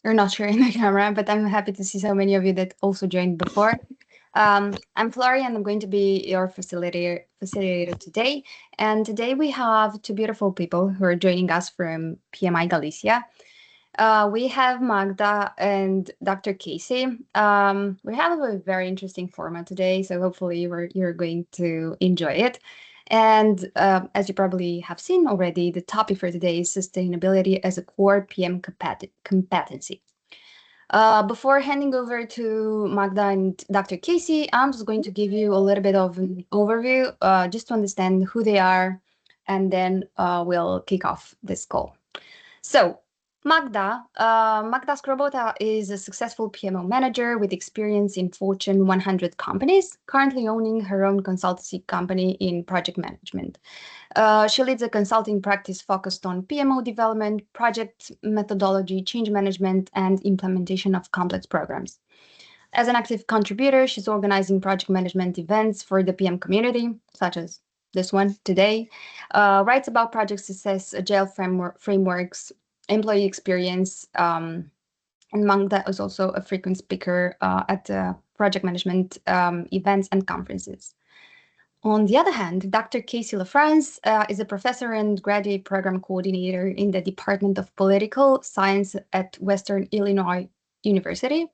you're not sharing the camera, but I'm happy to see so many of you that also joined before. I'm Flori, and I'm going to be your facilitator today. And today we have two beautiful people who are joining us from PMI Galicia. We have Magda and Dr. Casey. We have a very interesting format today, so hopefully you're going to enjoy it. And as you probably have seen already, the topic for today is sustainability as a core PM competency. Before handing over to Magda and Dr. Casey, I'm just going to give you a little bit of an overview, just to understand who they are, and then we'll kick off this call. So, Magda Scrobota is a successful PMO manager with experience in Fortune 100 companies, currently owning her own consultancy company in project management. She leads a consulting practice focused on PMO development, project methodology, change management, and implementation of complex programs. As an active contributor, she's organizing project management events for the PM community, such as this one today, writes about project success, agile frameworks, employee experience, and Magda is also a frequent speaker at project management events and conferences. On the other hand, Dr. Casey LaFrance is a professor and graduate program coordinator in the Department of Political Science at Western Illinois University,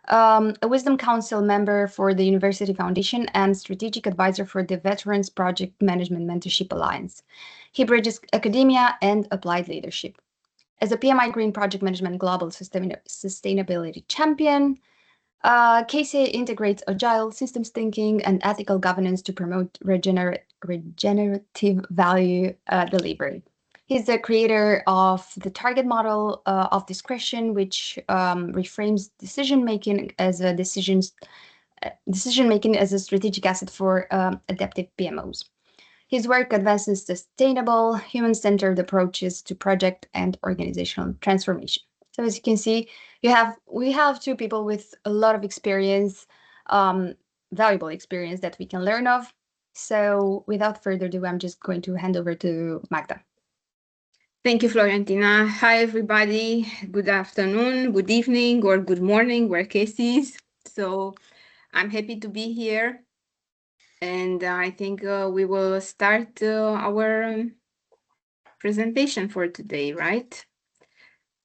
a Wisdom Council member for the University Foundation, and strategic advisor for the Veterans Project Management Mentorship Alliance. He bridges academia and applied leadership. As a PMI Green Project Management Global Sustainability Champion, Casey integrates agile systems thinking and ethical governance to promote regenerative value delivery. He's the creator of the target model of discretion, which reframes decision-making as a strategic asset for adaptive PMOs. His work advances sustainable, human-centered approaches to project and organizational transformation. So as you can see, we have two people with a lot of experience, valuable experience that we can learn of. So without further ado, I'm just going to hand over to Magda. Thank you, Florentina. Hi, everybody. Good afternoon, good evening, or good morning, where Casey is. So I'm happy to be here. And I think we will start our presentation for today, right?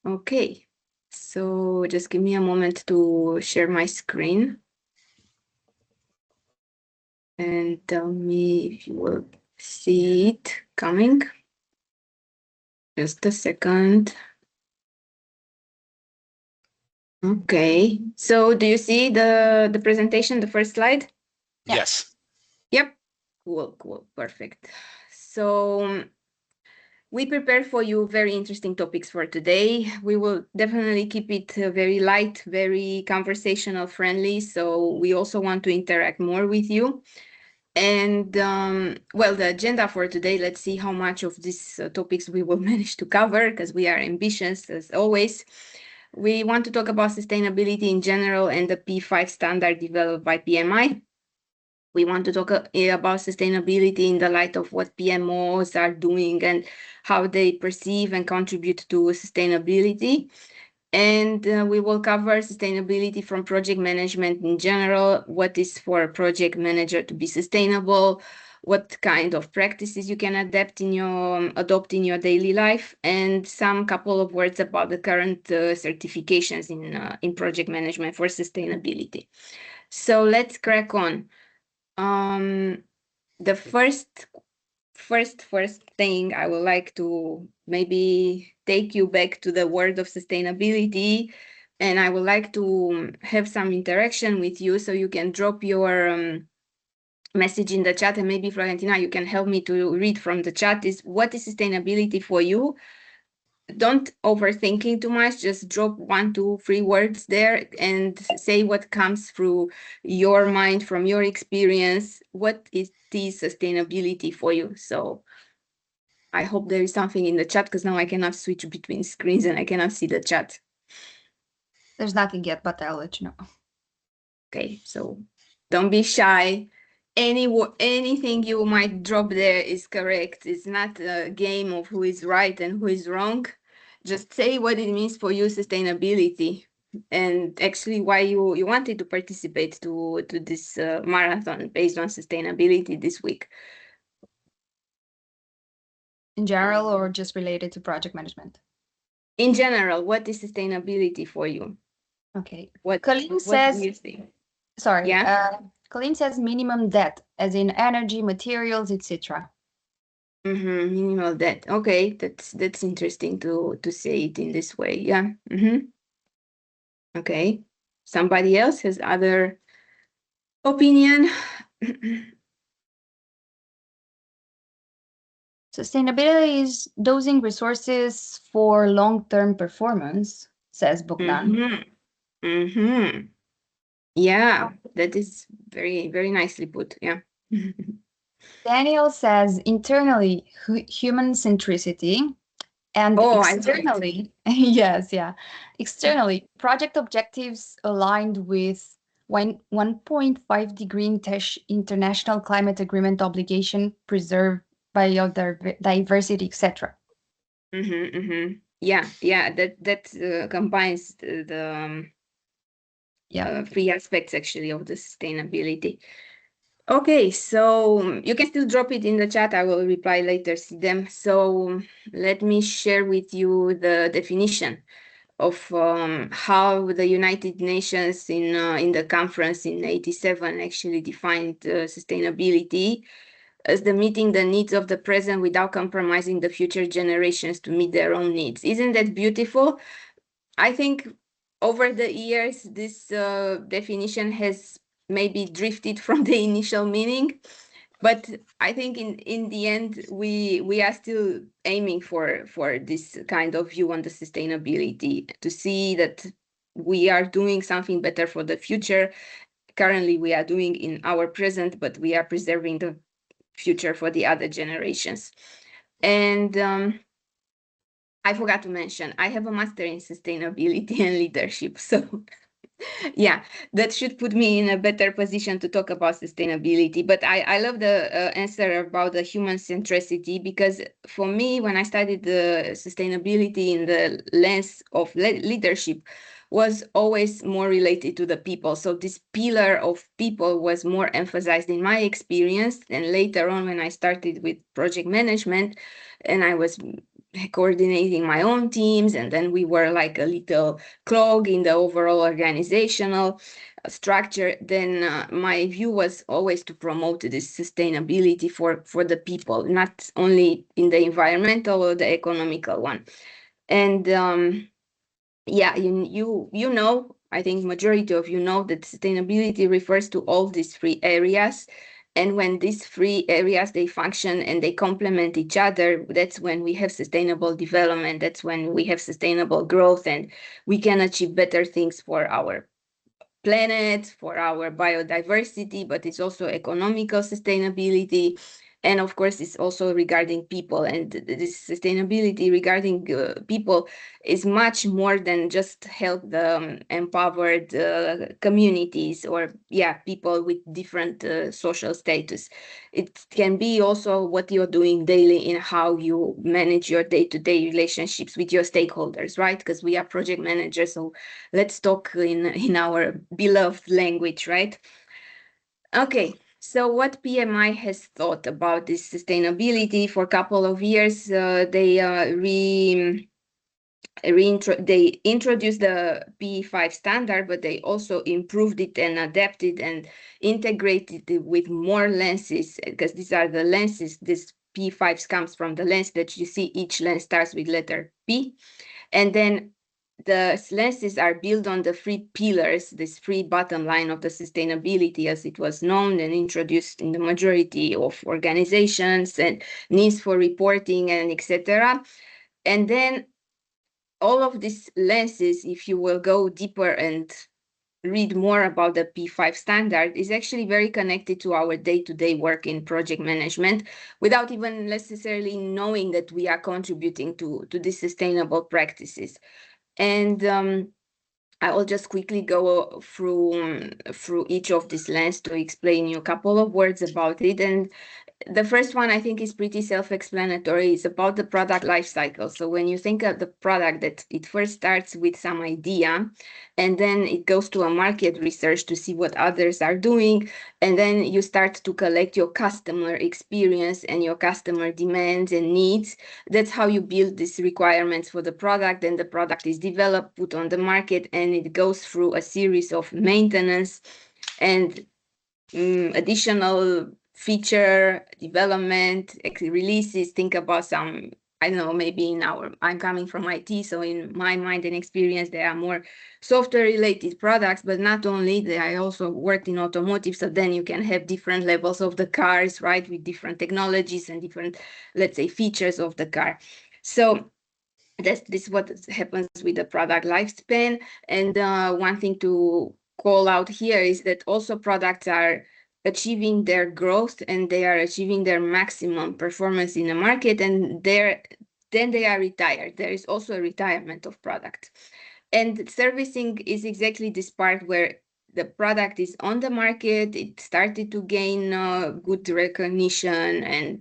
Okay. So just give me a moment to share my screen. And tell me if you will see it coming. Just a second. Okay, so do you see the presentation, the first slide? Yes. Yep, cool, perfect. So we prepared for you very interesting topics for today. We will definitely keep it very light, very conversational friendly. So we also want to interact more with you. And well, the agenda for today, let's see how much of these topics we will manage to cover, because we are ambitious as always. We want to talk about sustainability in general and the P5 standard developed by PMI. We want to talk about sustainability in the light of what PMOs are doing and how they perceive and contribute to sustainability. And we will cover sustainability from project management in general, what is for a project manager to be sustainable, what kind of practices you can adopt in your daily life, and some couple of words about the current certifications in project management for sustainability. So let's crack on. The first thing I would like to maybe take you back to the word of sustainability, and I would like to have some interaction with you, so you can drop your message in the chat, and maybe Florentina, you can help me to read from the chat. Is what is sustainability for you? Don't overthink it too much, just drop 1, 2, 3 words there and say what comes through your mind from your experience. What is sustainability for you? So I hope there is something in the chat, because now I cannot switch between screens and I cannot see the chat. There's nothing yet, but I'll let you know. Okay, so don't be shy. Anything you might drop there is correct. It's not a game of who is right and who is wrong. just say what it means for you, sustainability, and actually why you wanted to participate to this marathon based on sustainability this week. In general, or just related to project management? In general, what is sustainability for you? Okay. What Colleen do says, you think? sorry, Yeah. Colleen says minimum debt, as in energy, materials, etc. Minimal debt. Okay, that's interesting to say it in this way. Yeah. Okay. Somebody else has other opinion? Sustainability is dosing resources for long-term performance, says Bogdan. Yeah, that is very, very nicely put. Yeah. Daniel says internally human centricity, and Oh, externally, yes, yeah, externally project objectives aligned with 1.5 degree international climate agreement obligation, preserve biodiversity, etc. Yeah, that combines the three aspects actually of the sustainability. Okay, so you can still drop it in the chat. I will reply later, see them. So let me share with you the definition of how the United Nations in the conference in '87 actually defined sustainability as the meeting the needs of the present without compromising the future generations to meet their own needs. Isn't that beautiful? I think over the years, this definition has maybe drifted from the initial meaning, but I think in the end, we are still aiming for this kind of view on the sustainability, to see that we are doing something better for the future. Currently, we are doing in our present, but we are preserving the future for the other generations. And I forgot to mention, I have a master in sustainability and leadership. So yeah, that should put me in a better position to talk about sustainability. But I love the answer about the human centricity, because for me, when I studied the sustainability in the lens of leadership, was always more related to the people. So this pillar of people was more emphasized in my experience. And later on, when I started with project management, and I was coordinating my own teams, and then we were like a little clog in the overall organizational structure, then my view was always to promote this sustainability for the people, not only in the environmental or the economical one. And yeah, you know, I think majority of you know that sustainability refers to all these three areas. And when these three areas, they function and they complement each other, that's when we have sustainable development. That's when we have sustainable growth, and we can achieve better things for our planet, for our biodiversity, but it's also economical sustainability. And of course, it's also regarding people. And this sustainability regarding people is much more than just help the empowered communities, or people with different social status. It can be also what you're doing daily in how you manage your day-to-day relationships with your stakeholders, right? Because we are project managers, so let's talk in our beloved language, right? Okay, so what PMI has thought about this sustainability for a couple of years, they introduced the P5 standard, but they also improved it and adapted and integrated it with more lenses, because these are the lenses. This P5 comes from the lens that you see. Each lens starts with letter P, and then the lenses are built on the three pillars, this three bottom line of the sustainability, as it was known and introduced in the majority of organizations, and needs for reporting and etc. And then all of these lenses, if you will go deeper and read more about the P5 standard, is actually very connected to our day-to-day work in project management, without even necessarily knowing that we are contributing to these sustainable practices. And I will just quickly go through each of these lenses to explain you a couple of words about it. And the first one I think is pretty self-explanatory. It's about the product life cycle. So when you think of the product, that it first starts with some idea, and then it goes to a market research to see what others are doing, and then you start to collect your customer experience and your customer demands and needs. That's how you build these requirements for the product, and the product is developed, put on the market, and it goes through a series of maintenance and additional feature development, releases. Think about some, I don't know, maybe I'm coming from IT, so in my mind and experience, there are more software related products, but not only, I also worked in automotive, so then you can have different levels of the cars, right, with different technologies and different, let's say, features of the car. So this what happens with the product lifespan. And one thing to call out here is that also products are achieving their growth and they are achieving their maximum performance in the market, and then they are retired. There is also a retirement of product. And servicing is exactly this part where the product is on the market, it started to gain good recognition, and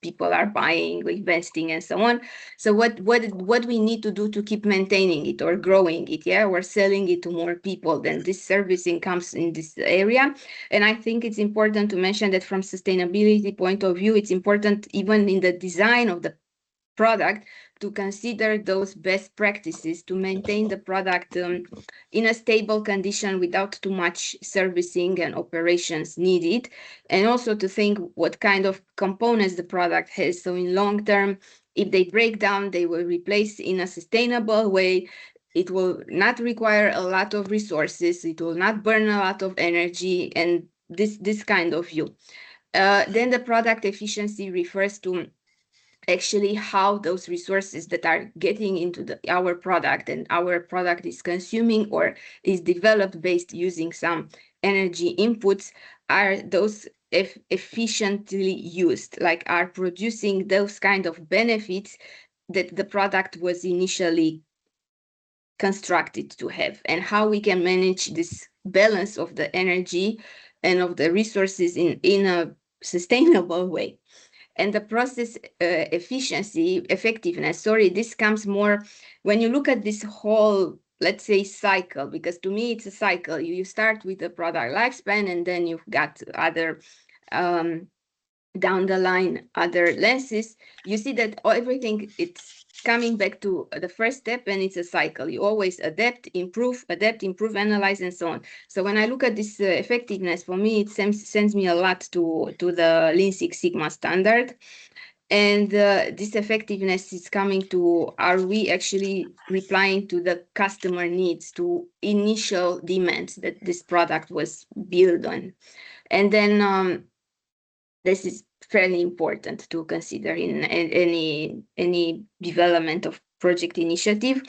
people are buying, investing, and so on. So what we need to do to keep maintaining it or growing it, or selling it to more people, then this servicing comes in this area. And I think it's important to mention that from sustainability point of view, it's important even in the design of the product to consider those best practices to maintain the product in a stable condition without too much servicing and operations needed, and also to think what kind of components the product has. So in long term, if they break down, they will replace in a sustainable way. It will not require a lot of resources. It will not burn a lot of energy, and this kind of view. Then the product efficiency refers to actually how those resources that are getting into our product, and our product is consuming or is developed based using some energy inputs, are those efficiently used, like are producing those kind of benefits that the product was initially constructed to have, and how we can manage this balance of the energy and of the resources in a sustainable way. And the process effectiveness, this comes more when you look at this whole, let's say, cycle, because to me it's a cycle. You start with the product lifespan, and then you've got other down the line, other lenses. You see that everything, it's coming back to the first step, and it's a cycle. You always adapt, improve, analyze, and so on. So when I look at this effectiveness, for me, it sends me a lot to the Lean Six Sigma standard. And this effectiveness is coming to, are we actually replying to the customer needs, to initial demands that this product was built on? And then this is fairly important to consider in any development of project initiative.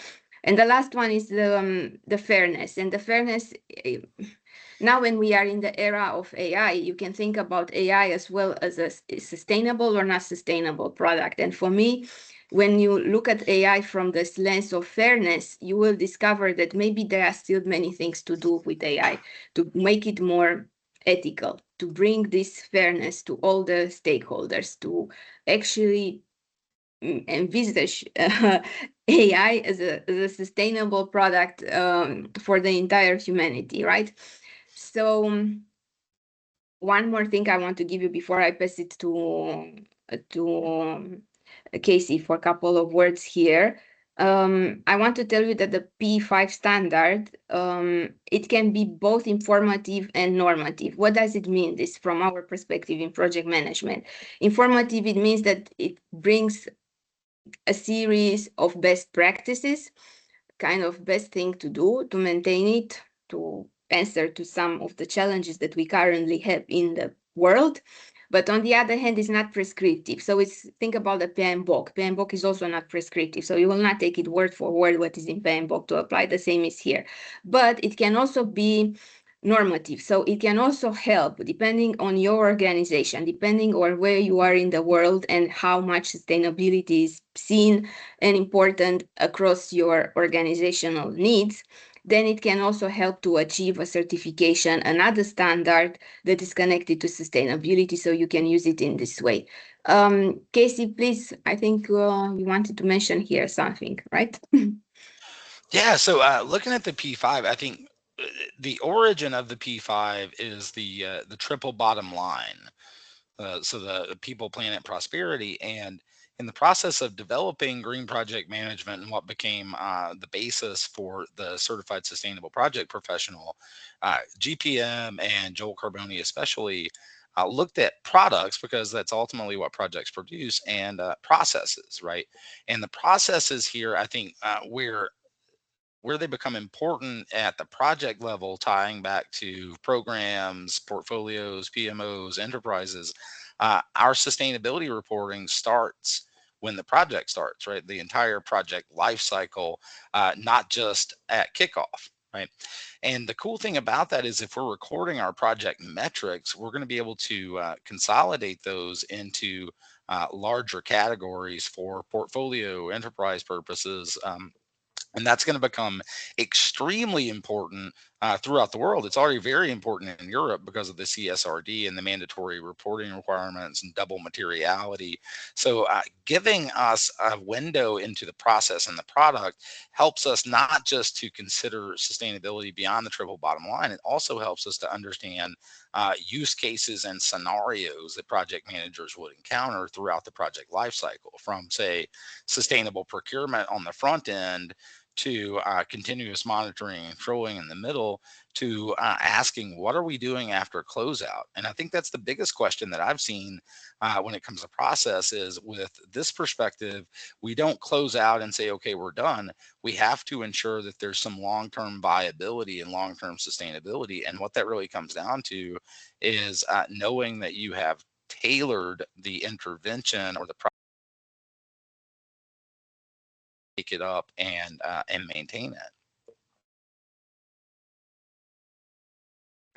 And the last one is the fairness. And the fairness, now when we are in the era of AI, you can think about AI as well as a sustainable or not sustainable product. And for me, when you look at AI from this lens of fairness, you will discover that maybe there are still many things to do with AI to make it more ethical, to bring this fairness to all the stakeholders, to actually envisage AI as a sustainable product for the entire humanity, right? So one more thing I want to give you before I pass it to Casey for a couple of words here. I want to tell you that the P5 standard, it can be both informative and normative. What does it mean, this, from our perspective in project management? Informative, it means that it brings a series of best practices, kind of best thing to do to maintain it, to answer to some of the challenges that we currently have in the world. But on the other hand, it's not prescriptive. So think about the PMBOK. PMBOK is also not prescriptive. So you will not take it word for word what is in PMBOK to apply. The same is here. But it can also be normative. So it can also help, depending on your organization, depending on where you are in the world and how much sustainability is seen and important across your organizational needs. then it can also help to achieve a certification, another standard that is connected to sustainability, so you can use it in this way. Casey, please, I think you wanted to mention here something, right? Yeah, so looking at the P5, I think the origin of the P5 is the triple bottom line. So the people, planet, prosperity. And in the process of developing green project management and what became the basis for the certified sustainable project professional, GPM and Joel Carboni especially looked at products, because that's ultimately what projects produce, and processes, right? And the processes here, I think, where they become important at the project level, tying back to programs, portfolios, PMOs, enterprises, our sustainability reporting starts when the project starts, right? The entire project life cycle, not just at kickoff, right? And the cool thing about that is, if we're recording our project metrics, we're going to be able to consolidate those into larger categories for portfolio, enterprise purposes, and that's going to become extremely important throughout the world. It's already very important in Europe because of the CSRD and the mandatory reporting requirements and double materiality. So giving us a window into the process and the product helps us not just to consider sustainability beyond the triple bottom line. It also helps us to understand use cases and scenarios that project managers would encounter throughout the project lifecycle, from, say, sustainable procurement on the front end to continuous monitoring and controlling in the middle, to asking, what are we doing after closeout? And I think that's the biggest question that I've seen when it comes to process, is with this perspective, we don't close out and say, okay, we're done. We have to ensure that there's some long-term viability and long-term sustainability. And what that really comes down to is knowing that you have tailored the intervention or the take it up and maintain it.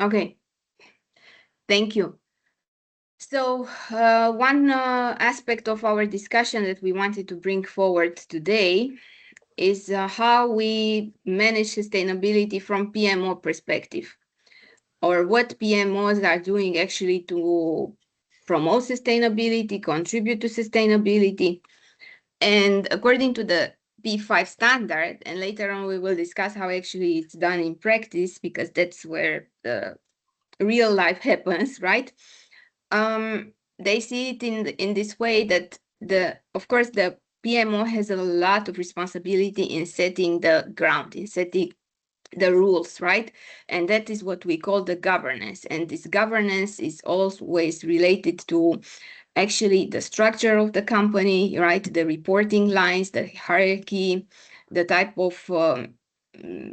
Okay, thank you. So one aspect of our discussion that we wanted to bring forward today is how we manage sustainability from PMO perspective, or what PMOs are doing actually to promote sustainability, contribute to sustainability. And according to the P5 standard, and later on we will discuss how actually it's done in practice, because that's where the real life happens, right? They see it in this way that of course the PMO has a lot of responsibility in setting the ground, in setting the rules, right? And that is what we call the governance. And this governance is always related to actually the structure of the company, right? The reporting lines, the hierarchy, the type of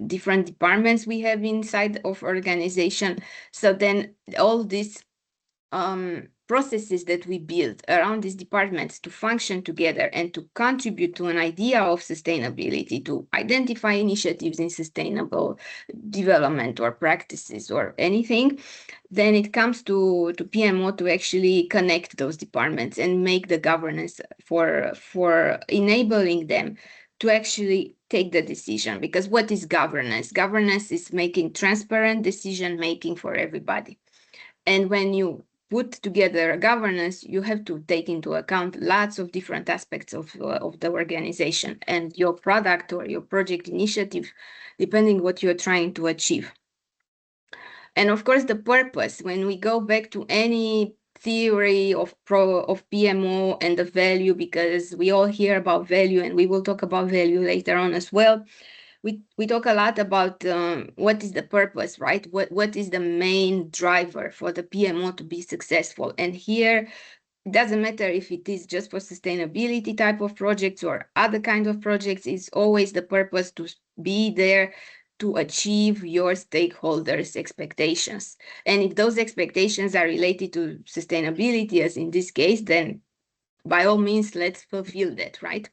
different departments we have inside of organization. So then all these processes that we build around these departments to function together and to contribute to an idea of sustainability, to identify initiatives in sustainable development or practices or anything, then it comes to PMO to actually connect those departments and make the governance for enabling them to actually take the decision. Because what is governance? Governance is making transparent decision making for everybody. And when you put together a governance, you have to take into account lots of different aspects of the organization and your product or your project initiative, depending what you're trying to achieve. And of course, the purpose, when we go back to any theory of PMO and the value, because we all hear about value and we will talk about value later on as well. We talk a lot about what is the purpose, right? What is the main driver for the PMO to be successful? And here, it doesn't matter if it is just for sustainability type of projects or other kind of projects, it's always the purpose to be there to achieve your stakeholders' expectations. And if those expectations are related to sustainability, as in this case, then by all means, let's fulfill that, right?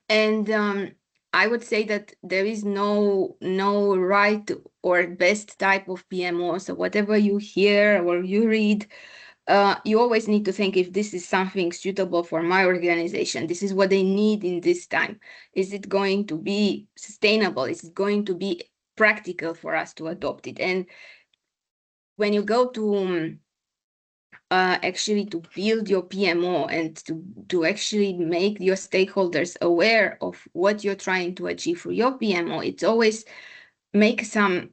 And I would say that there is no right or best type of PMO. So whatever you hear or you read, you always need to think if this is something suitable for my organization. This is what they need in this time. Is it going to be sustainable? Is it going to be practical for us to adopt it? And when you go to actually to build your PMO and to actually make your stakeholders aware of what you're trying to achieve for your PMO, it's always make some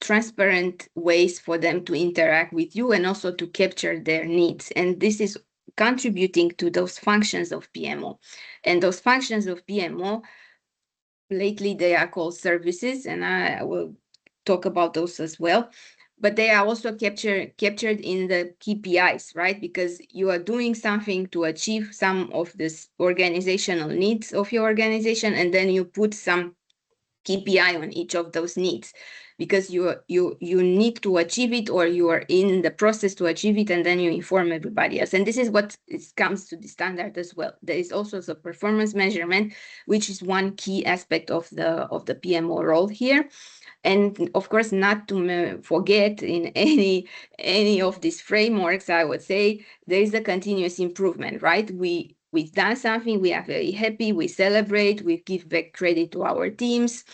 transparent ways for them to interact with you and also to capture their needs. And this is contributing to those functions of PMO. And those functions of PMO, lately they are called services, and I will talk about those as well. But they are also captured in the KPIs, right? Because you are doing something to achieve some of this organizational needs of your organization, and then you put some KPI on each of those needs, because you need to achieve it, or you are in the process to achieve it, and then you inform everybody else. And this is what comes to the standard as well. There is also the performance measurement, which is one key aspect of the PMO role here. And of course, not to forget, in any of these frameworks, I would say there is a continuous improvement, right? We've done something, we are very happy, we celebrate, we give back credit to our teams,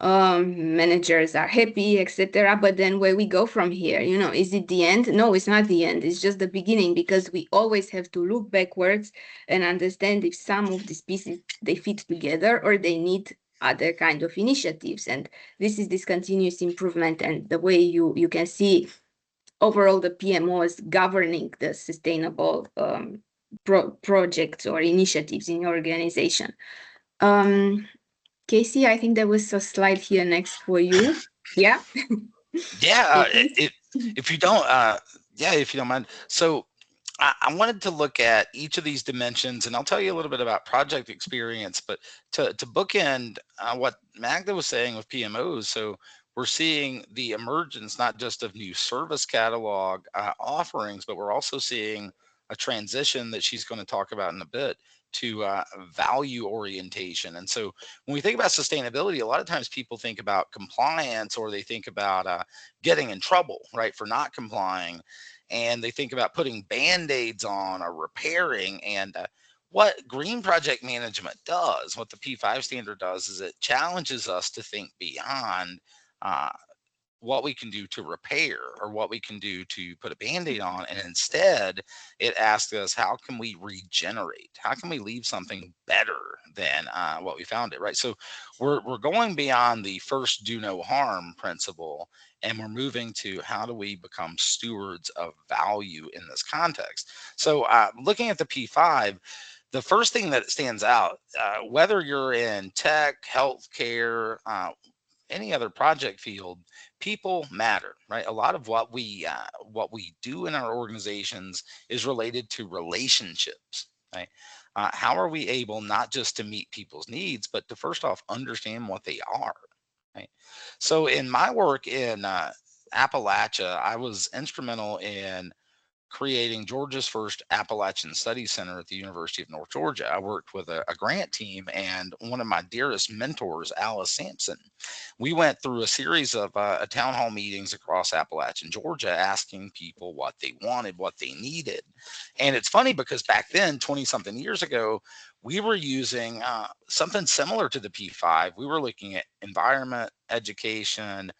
managers are happy, etc. But then where we go from here, is it the end? No, it's not the end. It's just the beginning, because we always have to look backwards and understand if some of these pieces, they fit together or they need other kind of initiatives. And this is this continuous improvement, and the way you can see overall the PMO is governing the sustainable projects or initiatives in your organization. Casey, I think there was a slide here next for you. Yeah. Yeah. If you don't, if you don't mind. So I wanted to look at each of these dimensions, and I'll tell you a little bit about project experience, but to bookend what Magda was saying with PMOs. So we're seeing the emergence, not just of new service catalog offerings, but we're also seeing a transition that she's going to talk about in a bit to value orientation. And so when we think about sustainability, a lot of times people think about compliance, or they think about getting in trouble, right, for not complying. And they think about putting band-aids on or repairing. And what green project management does, what the P5 standard does, is it challenges us to think beyond what we can do to repair or what we can do to put a band-aid on. And instead, it asks us, how can we regenerate? How can we leave something better than what we found it, right? So we're going beyond the first do no harm principle, and we're moving to how do we become stewards of value in this context. So looking at the P5, the first thing that stands out, whether you're in tech, healthcare, any other project field, people matter, right? A lot of what we do in our organizations is related to relationships, right? How are we able not just to meet people's needs, but to first off understand what they are, right? So in my work in Appalachia, I was instrumental in creating Georgia's first Appalachian Studies Center at the University of North Georgia. I worked with a grant team and one of my dearest mentors, Alice Sampson. We went through a series of town hall meetings across Appalachian Georgia, asking people what they wanted, what they needed. And it's funny because back then, 20-something years ago, we were using something similar to the P5. We were looking at environment, education,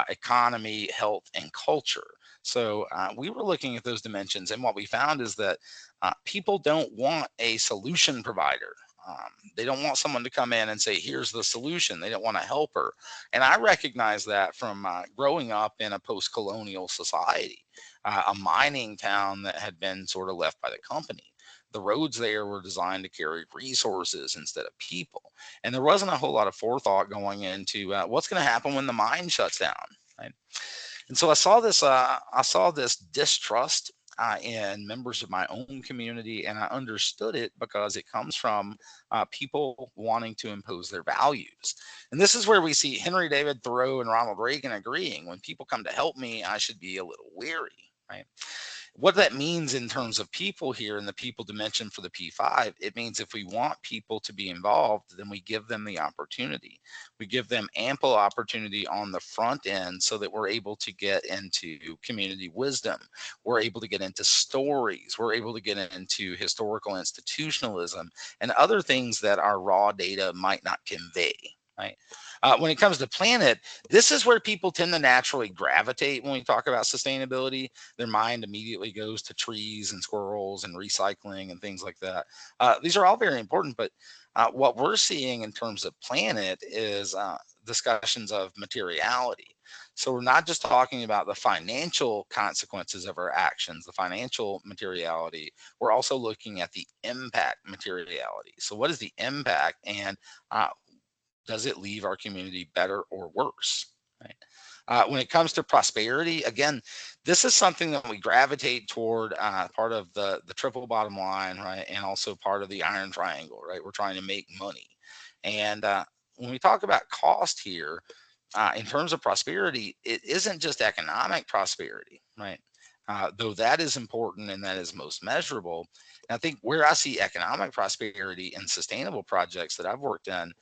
economy, health, and culture. So we were looking at those dimensions, and what we found is that people don't want a solution provider. They don't want someone to come in and say, here's the solution. They don't want a helper. And I recognize that from growing up in a post-colonial society, a mining town that had been sort of left by the company. The roads there were designed to carry resources instead of people. And there wasn't a whole lot of forethought going into what's going to happen when the mine shuts down, right? And so I saw this distrust in members of my own community, and I understood it because it comes from people wanting to impose their values. And this is where we see Henry David Thoreau and Ronald Reagan agreeing, when people come to help me, I should be a little weary, right? What that means in terms of people here in the people dimension for the P5, it means if we want people to be involved, then we give them the opportunity. We give them ample opportunity on the front end so that we're able to get into community wisdom. We're able to get into stories. We're able to get into historical institutionalism and other things that our raw data might not convey, right? When it comes to planet, this is where people tend to naturally gravitate when we talk about sustainability. Their mind immediately goes to trees and squirrels and recycling and things like that. These are all very important, but what we're seeing in terms of planet is discussions of materiality. So we're not just talking about the financial consequences of our actions, the financial materiality. We're also looking at the impact materiality. So what is the impact, and does it leave our community better or worse? Right? When it comes to prosperity, again, this is something that we gravitate toward, part of the triple bottom line, right? And also part of the iron triangle, right? We're trying to make money. And when we talk about cost here, in terms of prosperity, it isn't just economic prosperity, right? Though that is important and that is most measurable. And I think where I see economic prosperity in sustainable projects that I've worked in,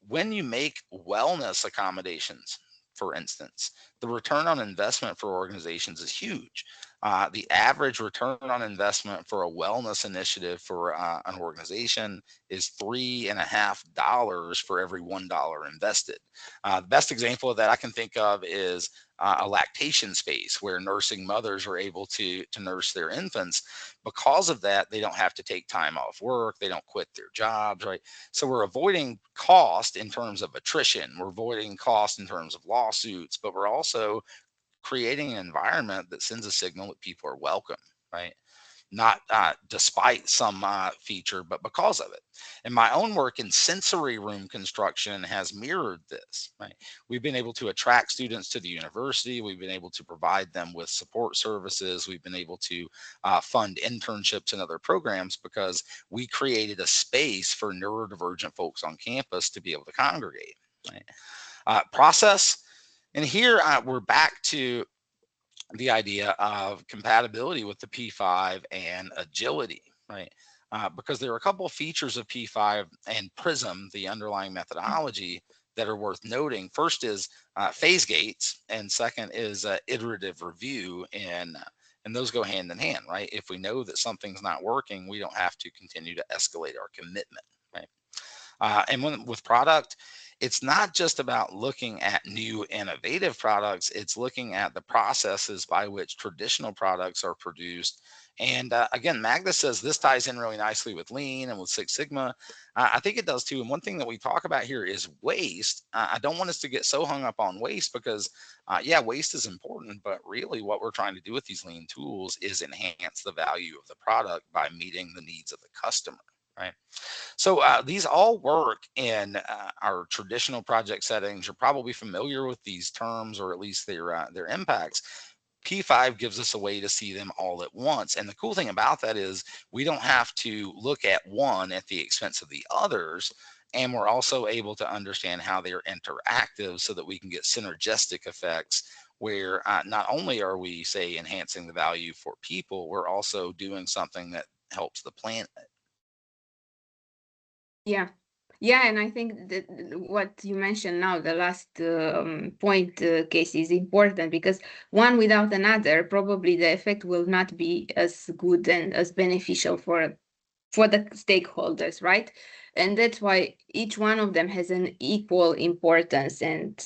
when you make wellness accommodations, for instance, the return on investment for organizations is huge. The average return on investment for a wellness initiative for an organization is $3.50 for every $1 invested. The best example of that I can think of is a lactation space where nursing mothers are able to nurse their infants. Because of that, they don't have to take time off work. They don't quit their jobs, right? So we're avoiding cost in terms of attrition. We're avoiding cost in terms of lawsuits, but we're also creating an environment that sends a signal that people are welcome, right? Not despite some feature, but because of it. And my own work in sensory room construction has mirrored this, right? We've been able to attract students to the university. We've been able to provide them with support services. We've been able to fund internships and other programs because we created a space for neurodivergent folks on campus to be able to congregate, right? Process. And here we're back to the idea of compatibility with the P5 and agility, right? Because there are a couple of features of P5 and PRISM, the underlying methodology, that are worth noting. First is phase gates, and second is iterative review, and those go hand in hand, right? If we know that something's not working, we don't have to continue to escalate our commitment, right? And with product, it's not just about looking at new innovative products, it's looking at the processes by which traditional products are produced. And again, Magda says this ties in really nicely with Lean and with Six Sigma. I think it does too. And one thing that we talk about here is waste. I don't want us to get so hung up on waste because, yeah, waste is important, but really what we're trying to do with these Lean tools is enhance the value of the product by meeting the needs of the customer. Right. So these all work in our traditional project settings. You're probably familiar with these terms, or at least their impacts. P5 gives us a way to see them all at once. And the cool thing about that is we don't have to look at one at the expense of the others. And we're also able to understand how they're interactive so that we can get synergistic effects where not only are we, say, enhancing the value for people, we're also doing something that helps the planet. Yeah. Yeah, and I think that what you mentioned now, the last point, Casey, is important because one without another, probably the effect will not be as good and as beneficial for the stakeholders, right? And that's why each one of them has an equal importance and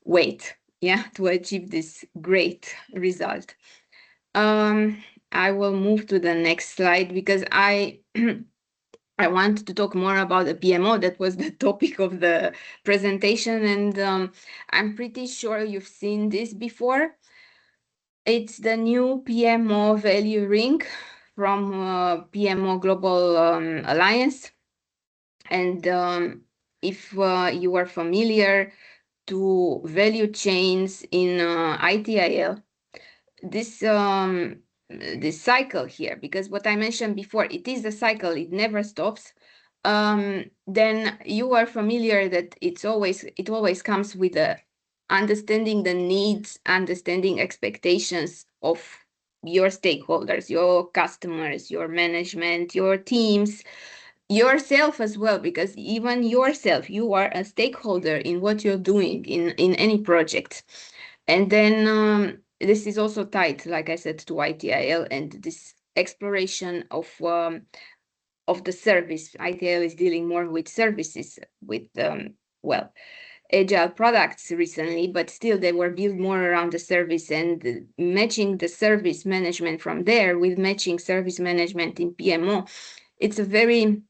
weight, yeah, to achieve this great result. I will move to the next slide because I want to talk more about the PMO. That was the topic of the presentation, and I'm pretty sure you've seen this before. It's the new PMO value ring from PMO Global Alliance. And if you are familiar to value chains in ITIL, this cycle here, because what I mentioned before, it is a cycle, it never stops. Then you are familiar that it always comes with understanding the needs, understanding expectations of your stakeholders, your customers, your management, your teams, yourself as well, because even yourself, you are a stakeholder in what you're doing in any project. And then this is also tied, like I said, to ITIL and this exploration of the service. ITIL is dealing more with services, with well, agile products recently, but still they were built more around the service, and matching the service management from there with matching service management in PMO. It's a very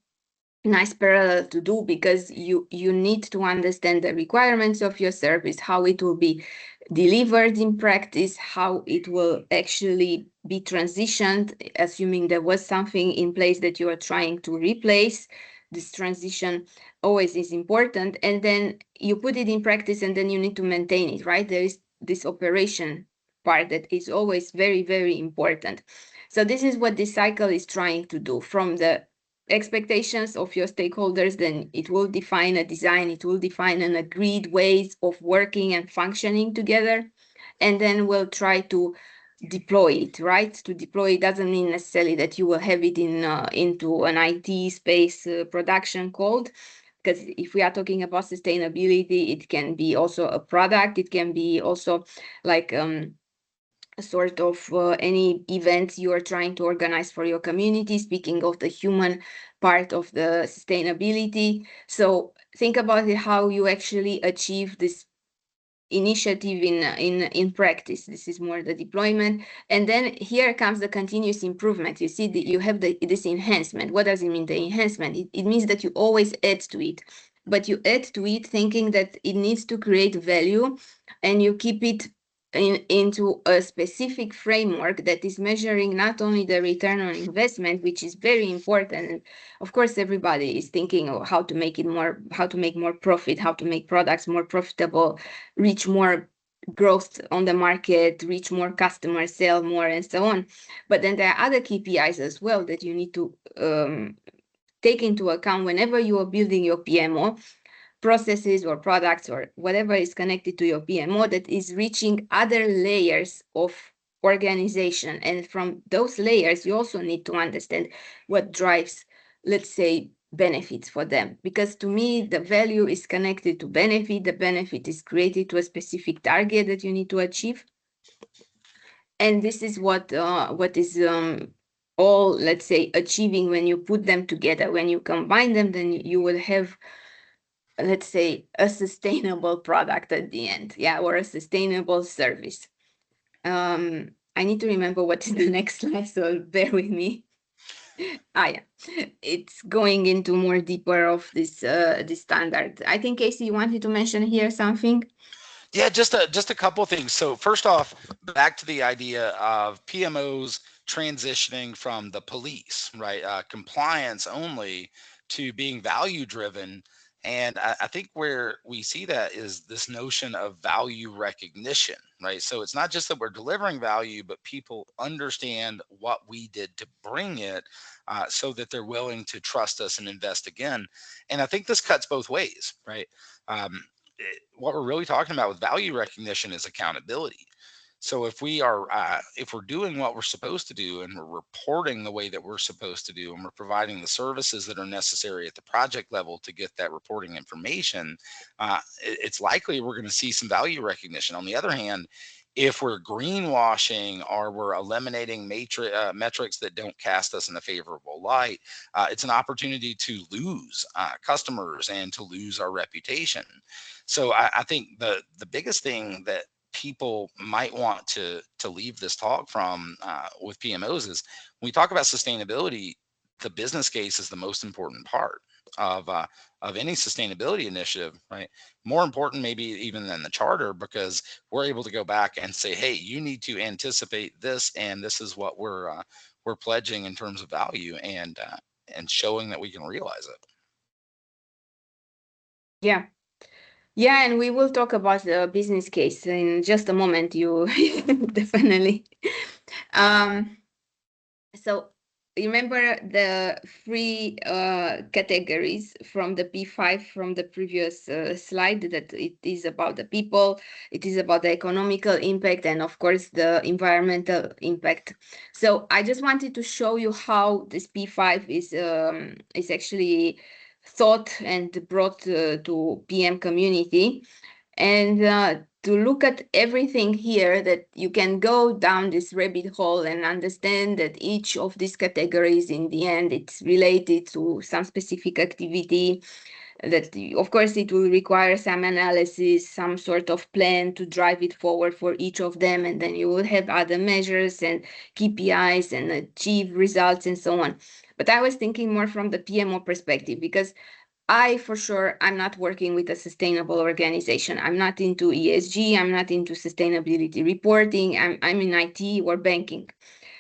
nice parallel to do, because you need to understand the requirements of your service, how it will be delivered in practice, how it will actually be transitioned, assuming there was something in place that you are trying to replace. This transition always is important, and then you put it in practice, and then you need to maintain it, right? There is this operation part that is always very, very important. So this is what this cycle is trying to do. From the expectations of your stakeholders, then it will define a design, it will define an agreed ways of working and functioning together, and then we'll try to deploy it, right? To deploy it doesn't mean necessarily that you will have it in into an IT space production code, because if we are talking about sustainability, it can be also a product, it can be also like sort of any events you are trying to organize for your community, speaking of the human part of the sustainability. So think about it, how you actually achieve this initiative in practice. This is more the deployment. And then here comes the continuous improvement. You see that you have this enhancement. What does it mean, the enhancement? It means that you always add to it, but you add to it thinking that it needs to create value, and you keep it into a specific framework that is measuring not only the return on investment, which is very important. And of course, everybody is thinking of how to make it more, how to make more profit, how to make products more profitable, reach more growth on the market, reach more customers, sell more, and so on. But then there are other KPIs as well that you need to take into account whenever you are building your PMO, processes or products or whatever is connected to your PMO, that is reaching other layers of organization. And from those layers, you also need to understand what drives, let's say, benefits for them. Because to me, the value is connected to benefit. The benefit is created to a specific target that you need to achieve. And this is what is all, let's say, achieving when you put them together. When you combine them, then you will have, let's say, a sustainable product at the end, yeah, or a sustainable service. I need to remember what is the next slide, so bear with me. Yeah, it's going into more deeper of this this standard. I think, Casey, you wanted to mention here something. Yeah, just a couple of things. So first off, back to the idea of PMOs transitioning from the police, right? Compliance only, to being value driven. And I think where we see that is this notion of value recognition, right? So it's not just that we're delivering value, but people understand what we did to bring it, so that they're willing to trust us and invest again. And I think this cuts both ways, right? What we're really talking about with value recognition is accountability. So if we're doing what we're supposed to do, and we're reporting the way that we're supposed to do, and we're providing the services that are necessary at the project level to get that reporting information, it's likely we're going to see some value recognition. On the other hand, if we're greenwashing or we're eliminating metrics that don't cast us in a favorable light, it's an opportunity to lose customers and to lose our reputation. So I think the biggest thing that people might want to leave this talk from with PMOs is, when we talk about sustainability, the business case is the most important part of any sustainability initiative, right? More important maybe even than the charter, because we're able to go back and say, hey, you need to anticipate this, and this is what we're pledging in terms of value, and showing that we can realize it. Yeah. Yeah, and we will talk about the business case in just a moment. You definitely. So remember the three categories from the P5 from the previous slide, that it is about the people, it is about the economical impact, and of course the environmental impact. So I just wanted to show you how this P5 is actually thought and brought to PM community. And to look at everything here, that you can go down this rabbit hole and understand that each of these categories, in the end, it's related to some specific activity, that of course it will require some analysis, some sort of plan to drive it forward for each of them, and then you will have other measures and KPIs and achieve results and so on. But I was thinking more from the PMO perspective, because I'm not working with a sustainable organization. I'm not into ESG. I'm not into sustainability reporting. I'm in IT or banking.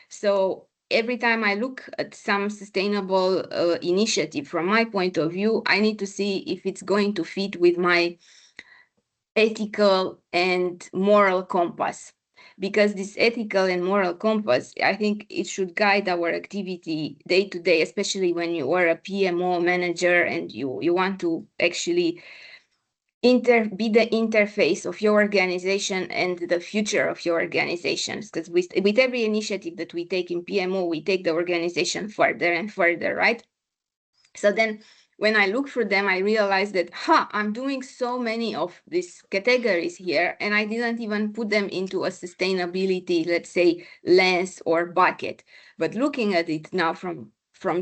So every time I look at some sustainable initiative from my point of view, I need to see if it's going to fit with my ethical and moral compass. Because this ethical and moral compass, I think it should guide our activity day to day, especially when you are a PMO manager and you want to actually be the interface of your organization and the future of your organizations. Because with every initiative that we take in PMO, we take the organization further and further, right? So then when I look for them, I realized that, I'm doing so many of these categories here, and I didn't even put them into a sustainability, let's say, lens or bucket. But looking at it now from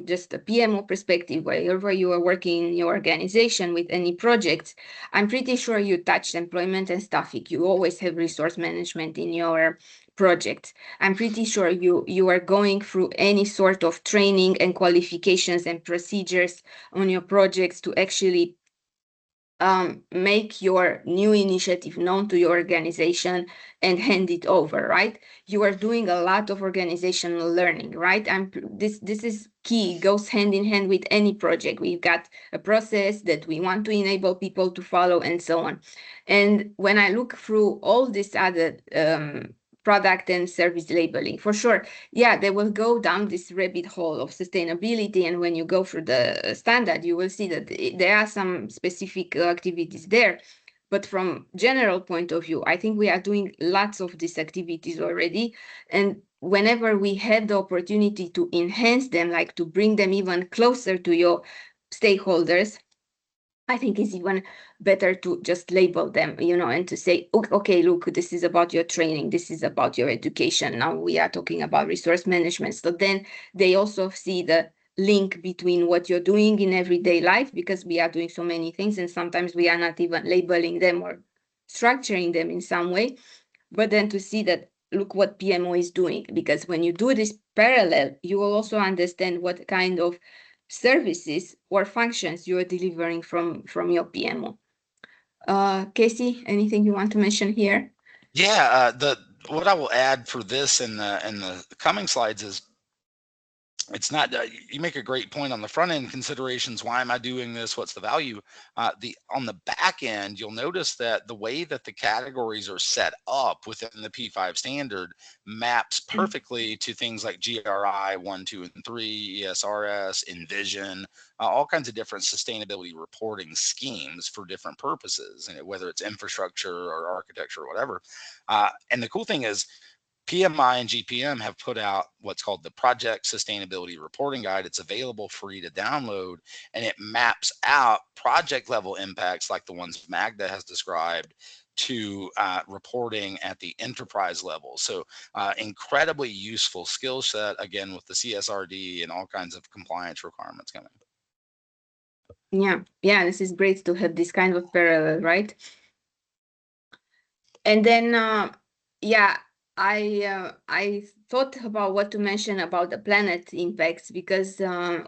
just a PMO perspective, wherever you are working in your organization with any projects, I'm pretty sure you touched employment and staffing. You always have resource management in your project. I'm pretty sure you are going through any sort of training and qualifications and procedures on your projects to actually make your new initiative known to your organization and hand it over, right? You are doing a lot of organizational learning, right? This is key, goes hand in hand with any project. We've got a process that we want to enable people to follow and so on. And when I look through all these other product and service labeling, for sure, they will go down this rabbit hole of sustainability. And when you go through the standard, you will see that there are some specific activities there. But from general point of view, I think we are doing lots of these activities already. And whenever we have the opportunity to enhance them, like to bring them even closer to your stakeholders, I think it's even better to just label them, and to say, okay, look, this is about your training, this is about your education. Now we are talking about resource management. So then they also see the link between what you're doing in everyday life, because we are doing so many things and sometimes we are not even labeling them or structuring them in some way. But then to see that, look what PMO is doing, because when you do this parallel, you will also understand what kind of services or functions you are delivering from your PMO. Casey, anything you want to mention here? Yeah, what I will add for this in the coming slides is, it's not, you make a great point on the front end considerations. Why am I doing this? What's the value? On the back end, you'll notice that the way that the categories are set up within the P5 standard maps perfectly to things like GRI 1, 2, and 3, ESRS, Envision, all kinds of different sustainability reporting schemes for different purposes, and whether it's infrastructure or architecture or whatever. And the cool thing is, PMI and GPM have put out what's called the Project Sustainability Reporting Guide. It's available free to download, and it maps out project level impacts like the ones Magda has described to reporting at the enterprise level. So incredibly useful skill set, again, with the CSRD and all kinds of compliance requirements coming. Yeah, this is great to have this kind of parallel, right? And then, I thought about what to mention about the planet impacts, because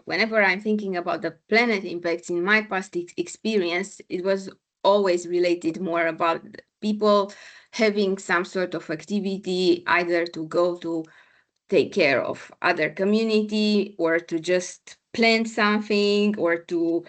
whenever I'm thinking about the planet impacts in my past experience, it was always related more about people having some sort of activity, either to go to take care of other community, or to just plant something, or to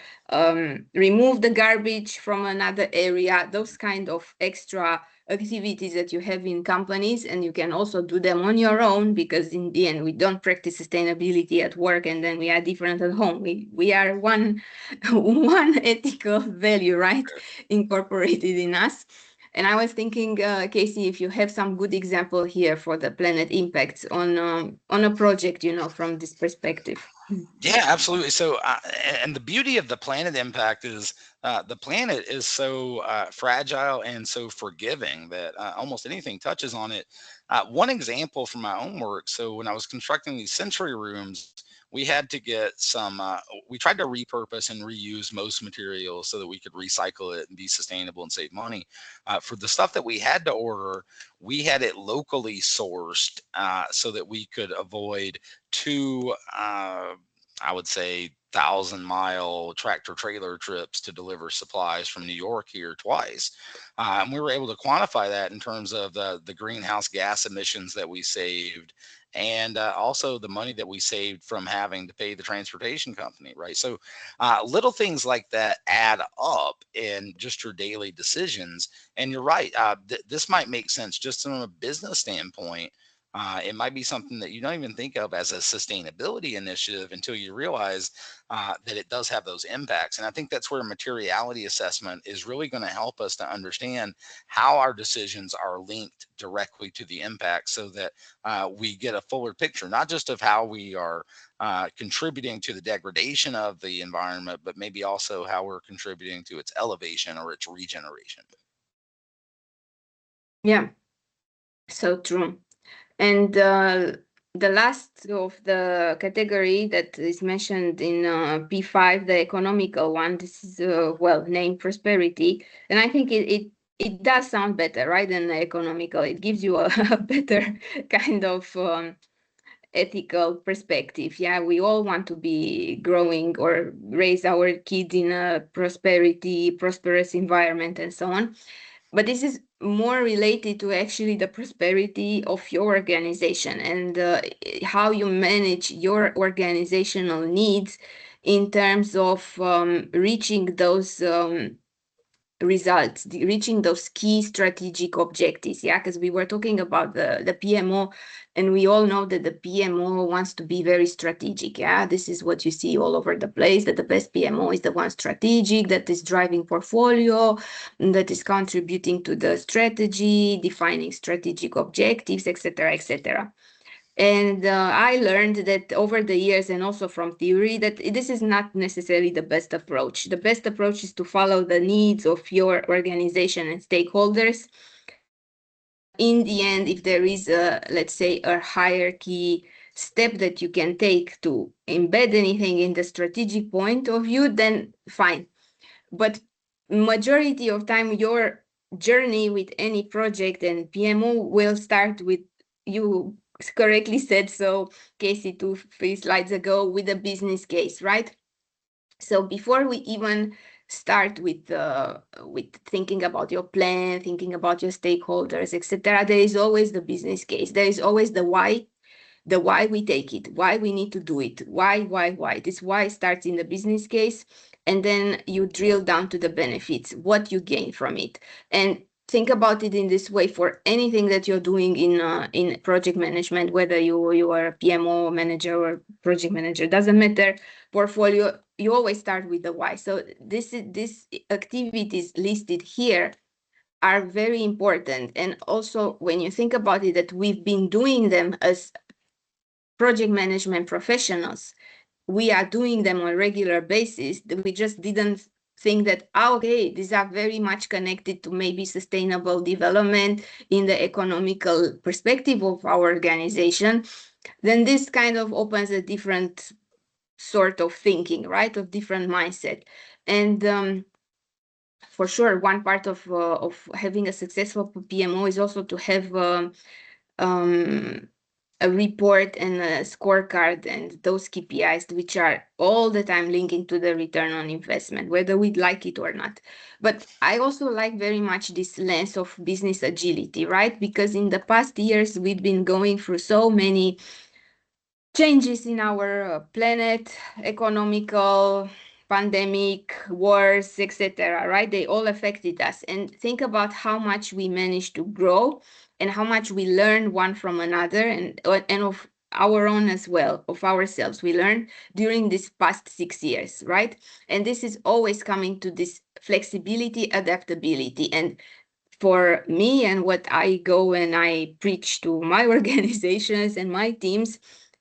remove the garbage from another area, those kind of extra activities that you have in companies, and you can also do them on your own, because in the end we don't practice sustainability at work and then we are different at home. We are one ethical value, right, incorporated in us. And I was thinking, Casey, if you have some good example here for the planet impacts on a project, from this perspective. Yeah, absolutely. So, and the beauty of the planet impact is the planet is so fragile and so forgiving that almost anything touches on it. One example from my own work. So when I was constructing these sensory rooms, we had to get some, we tried to repurpose and reuse most materials so that we could recycle it and be sustainable and save money. For the stuff that we had to order, we had it locally sourced so that we could avoid two, I would say, 1,000-mile tractor trailer trips to deliver supplies from New York here twice. And we were able to quantify that in terms of the greenhouse gas emissions that we saved, and also the money that we saved from having to pay the transportation company, right? So little things like that add up in just your daily decisions. And you're right, this might make sense just from a business standpoint. It might be something that you don't even think of as a sustainability initiative until you realize that it does have those impacts. And I think that's where materiality assessment is really going to help us to understand how our decisions are linked directly to the impact, so that we get a fuller picture, not just of how we are contributing to the degradation of the environment, but maybe also how we're contributing to its elevation or its regeneration. Yeah, so true. And the last of the category that is mentioned in P5, the economical one, this is, named prosperity. And I think it does sound better, right, than the economical. It gives you a better kind of ethical perspective. Yeah, we all want to be growing or raise our kids in a prosperous environment and so on. But this is more related to actually the prosperity of your organization and how you manage your organizational needs in terms of reaching those results, reaching those key strategic objectives. Yeah, because we were talking about the PMO, and we all know that the PMO wants to be very strategic. Yeah, this is what you see all over the place, that the best PMO is the one strategic, that is driving portfolio, that is contributing to the strategy, defining strategic objectives, etc., etc. And I learned that over the years, and also from theory, that this is not necessarily the best approach. The best approach is to follow the needs of your organization and stakeholders. In the end, if there is let's say, a hierarchy step that you can take to embed anything in the strategic point of view, then fine. But majority of time, your journey with any project and PMO will start with, you correctly said so, Casey, 2-3 slides ago, with a business case, right? So before we even start with thinking about your plan, thinking about your stakeholders, etc., there is always the business case. There is always the why we take it, why we need to do it, why. This why starts in the business case, and then you drill down to the benefits, what you gain from it. And think about it in this way for anything that you're doing in project management, whether you are a PMO manager or project manager, doesn't matter, portfolio, you always start with the why. So these activities listed here are very important. And also, when you think about it, that we've been doing them as project management professionals, we are doing them on a regular basis. We just didn't think that, okay, these are very much connected to maybe sustainable development in the economical perspective of our organization. Then this kind of opens a different sort of thinking, right, of different mindset. And for sure, one part of having a successful PMO is also to have a report and a scorecard and those KPIs, which are all the time linking to the return on investment, whether we'd like it or not. But I also like very much this lens of business agility, right? Because in the past years, we've been going through so many changes in our planet, economical, pandemic, wars, etc., right? They all affected us. And think about how much we managed to grow and how much we learn one from another, and of our own as well, of ourselves. We learned during these past 6 years, right? And this is always coming to this flexibility, adaptability. And for me, and what I go and I preach to my organizations and my teams,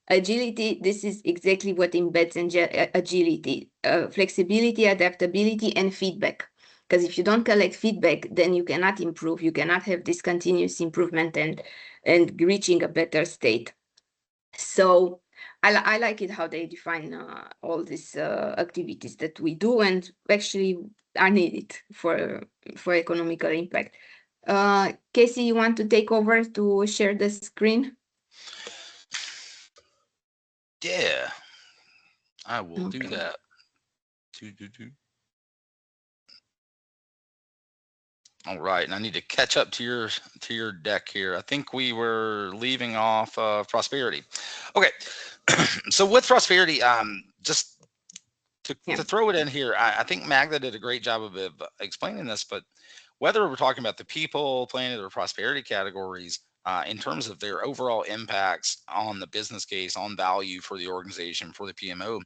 agility, this is exactly what embeds in agility: flexibility, adaptability, and feedback. Because if you don't collect feedback, then you cannot improve. You cannot have this continuous improvement and reaching a better state. So I like it how they define all these activities that we do and actually are needed for economical impact. Casey, you want to take over to share the screen? Yeah, I will Okay. do that. All right, and I need to catch up to your deck here. I think we were leaving off prosperity. Okay, so with prosperity, just to throw it in here, I think Magda did a great job of explaining this, but whether we're talking about the people, planet, or prosperity categories, in terms of their overall impacts on the business case, on value for the organization, for the PMO,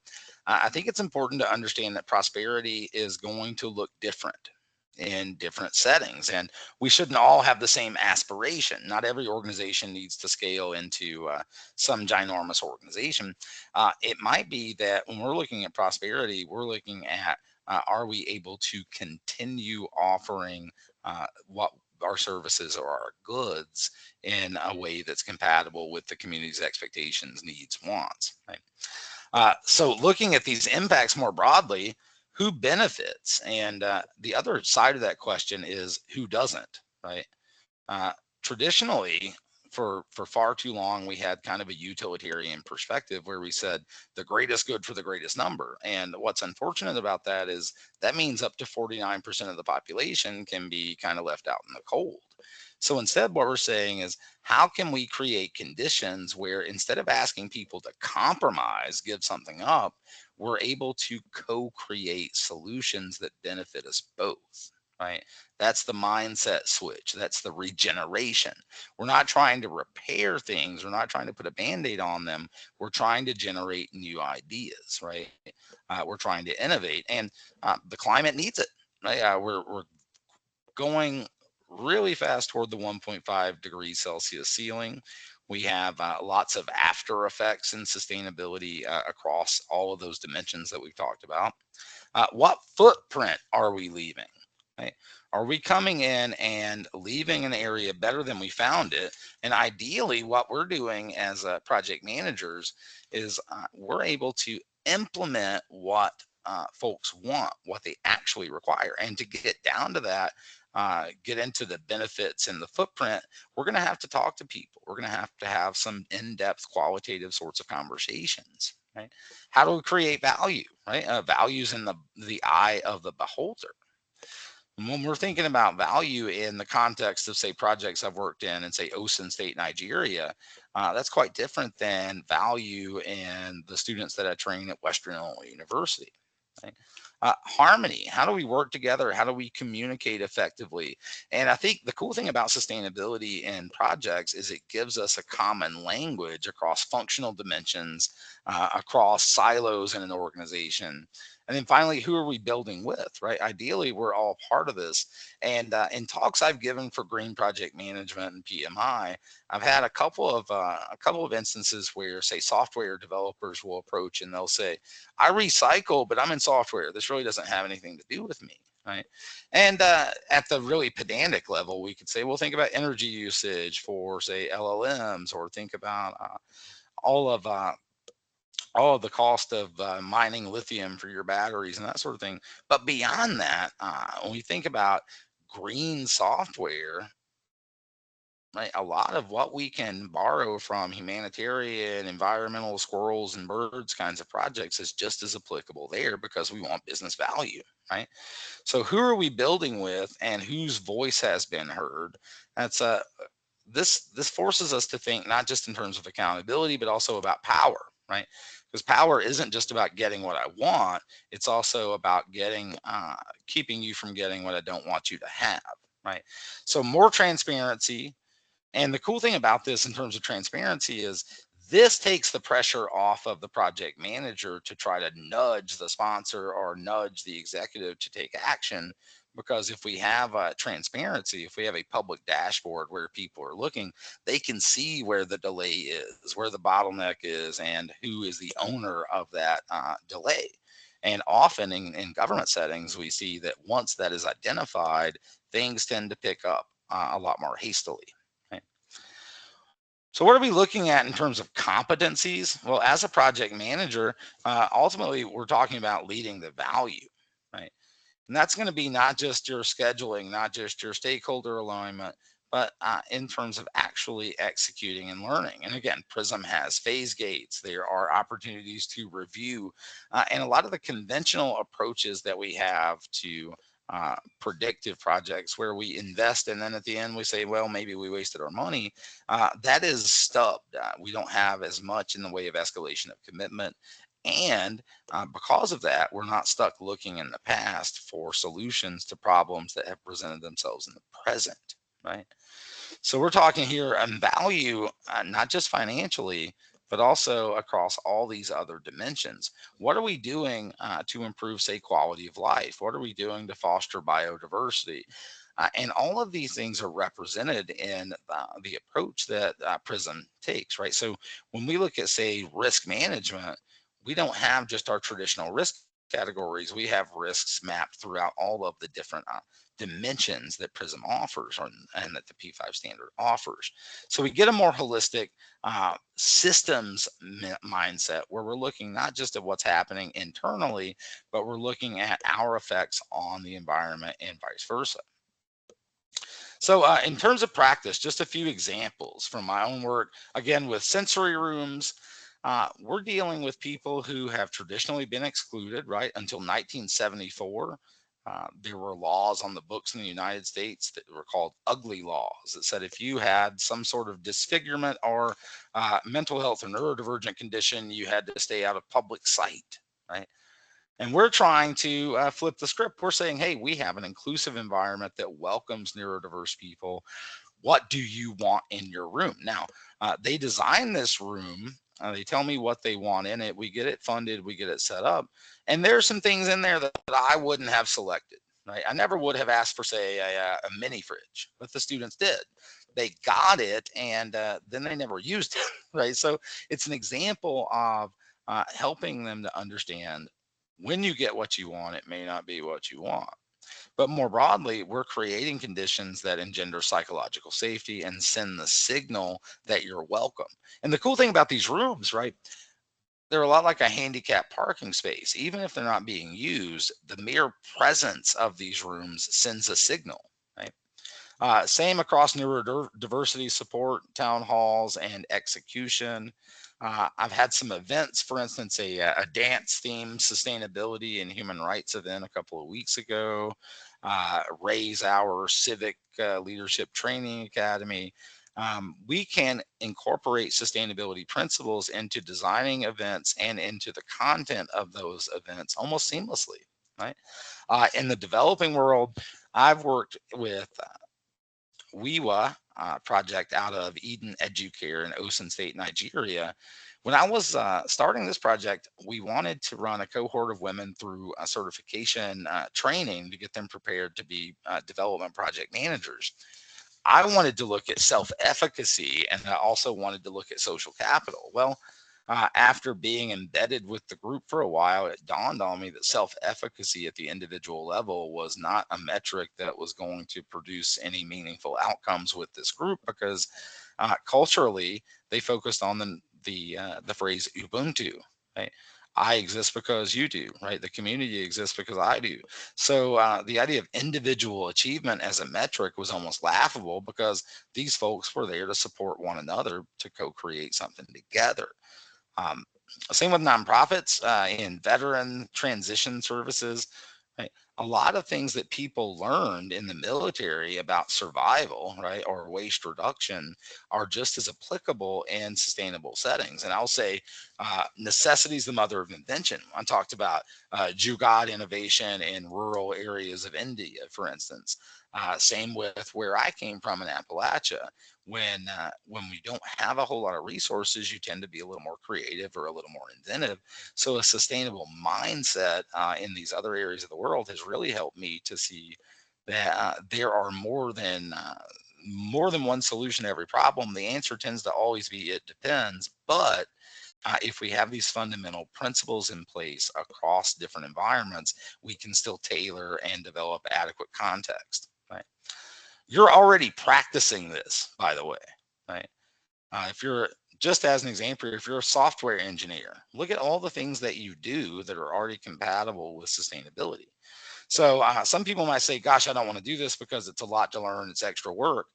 I think it's important to understand that prosperity is going to look different in different settings, and we shouldn't all have the same aspiration. Not every organization needs to scale into some ginormous organization. It might be that when we're looking at prosperity, we're looking at are we able to continue offering what our services or our goods in a way that's compatible with the community's expectations, needs, wants, right? So looking at these impacts more broadly, who benefits? And the other side of that question is who doesn't, right? Traditionally, for far too long, we had kind of a utilitarian perspective where we said the greatest good for the greatest number. And what's unfortunate about that is that means up to 49% of the population can be kind of left out in the cold. So instead, what we're saying is, how can we create conditions where instead of asking people to compromise, give something up, we're able to co-create solutions that benefit us both, right? That's the mindset switch. That's the regeneration. We're not trying to repair things. We're not trying to put a Band-Aid on them. We're trying to generate new ideas, right? We're trying to innovate, and the climate needs it, right? We're going really fast toward the 1.5 degrees Celsius ceiling. We have lots of after effects in sustainability across all of those dimensions that we've talked about. What footprint are we leaving? Right? Are we coming in and leaving an area better than we found it? And ideally, what we're doing as project managers is we're able to implement what folks want, what they actually require. And to get down to that, get into the benefits and the footprint, we're going to have to talk to people. We're going to have some in-depth qualitative sorts of conversations, right? How do we create value, right? Values in the eye of the beholder. And when we're thinking about value in the context of, say, projects I've worked in say, Osun State, Nigeria, that's quite different than value in the students that I train at Western Illinois University. Right? Harmony, how do we work together? How do we communicate effectively? And I think the cool thing about sustainability in projects is it gives us a common language across functional dimensions, across silos in an organization. And then finally, who are we building with, right? Ideally, we're all part of this. And in talks I've given for green project management and PMI, I've had a couple of instances where, say, software developers will approach and they'll say, I recycle, but I'm in software. This really doesn't have anything to do with me, right? And at the really pedantic level, we could say, well, think about energy usage for, say, LLMs, or think about all of the cost of mining lithium for your batteries and that sort of thing. But beyond that, when we think about green software, right, a lot of what we can borrow from humanitarian, environmental, squirrels and birds kinds of projects is just as applicable there, because we want business value, right? So who are we building with, and whose voice has been heard? That's this forces us to think not just in terms of accountability, but also about power. right? Because power isn't just about getting what I want. It's also about keeping you from getting what I don't want you to have, right? So more transparency. And the cool thing about this in terms of transparency is this takes the pressure off of the project manager to try to nudge the sponsor or nudge the executive to take action. Because if we have transparency, if we have a public dashboard where people are looking, they can see where the delay is, where the bottleneck is, and who is the owner of that delay. And often in government settings, we see that once that is identified, things tend to pick up a lot more hastily. So what are we looking at in terms of competencies? Well, as a project manager, ultimately, we're talking about leading the value, right? And that's going to be not just your scheduling, not just your stakeholder alignment, but in terms of actually executing and learning. And again, PRISM has phase gates. There are opportunities to review. And a lot of the conventional approaches that we have to predictive projects where we invest and then at the end we say, well, maybe we wasted our money, that is stubbed. We don't have as much in the way of escalation of commitment. And because of that, we're not stuck looking in the past for solutions to problems that have presented themselves in the present, right? So we're talking here on value, not just financially, but also across all these other dimensions. What are we doing to improve, say, quality of life? What are we doing to foster biodiversity? And all of these things are represented in the approach that PRISM takes, right? So when we look at, say, risk management, we don't have just our traditional risk categories. We have risks mapped throughout all of the different dimensions that PRISM offers and that the P5 standard offers. So we get a more holistic systems mindset where we're looking not just at what's happening internally, but we're looking at our effects on the environment and vice versa. So in terms of practice, just a few examples from my own work, again, with sensory rooms. We're dealing with people who have traditionally been excluded, right? Until 1974, there were laws on the books in the United States that were called ugly laws that said if you had some sort of disfigurement or mental health or neurodivergent condition, you had to stay out of public sight, right? And we're trying to flip the script. We're saying, hey, we have an inclusive environment that welcomes neurodiverse people. What do you want in your room? Now, they design this room. They tell me what they want in it. We get it funded. We get it set up. And there's some things in there that I wouldn't have selected, right? I never would have asked for, say, a mini fridge, but the students did. They got it, and then they never used it, right? So it's an example of helping them to understand when you get what you want, it may not be what you want. But more broadly, we're creating conditions that engender psychological safety and send the signal that you're welcome. And the cool thing about these rooms, right? They're a lot like a handicap parking space. Even if they're not being used, the mere presence of these rooms sends a signal, right? Same across neurodiversity support, town halls, and execution. I've had some events, for instance, a dance themed sustainability and human rights event a couple of weeks ago, Raise Our Civic Leadership Training Academy. We can incorporate sustainability principles into designing events and into the content of those events almost seamlessly, right? In the developing world, I've worked with 𝐬𝐞𝐬𝐤 project out of Eden Educare in Osun State, Nigeria. When I was starting this project, we wanted to run a cohort of women through a certification training to get them prepared to be development project managers. I wanted to look at self-efficacy, and I also wanted to look at social capital. Well, after being embedded with the group for a while, it dawned on me that self-efficacy at the individual level was not a metric that was going to produce any meaningful outcomes with this group, because culturally they focused on the phrase Ubuntu, right? I exist because you do, right? The community exists because I do. So the idea of individual achievement as a metric was almost laughable, because these folks were there to support one another to co-create something together. Same with nonprofits in veteran transition services. Right? A lot of things that people learned in the military about survival, right, or waste reduction are just as applicable in sustainable settings. And I'll say necessity is the mother of invention. I talked about jugaad innovation in rural areas of India, for instance. Same with where I came from in Appalachia. When we don't have a whole lot of resources, you tend to be a little more creative or a little more inventive. So a sustainable mindset in these other areas of the world has really helped me to see that there are more than one solution to every problem. The answer tends to always be it depends, but if we have these fundamental principles in place across different environments, we can still tailor and develop adequate context. Right? You're already practicing this, by the way. Right? If you're, just as an example, if you're a software engineer, look at all the things that you do that are already compatible with sustainability. So some people might say, gosh, I don't want to do this because it's a lot to learn, it's extra work.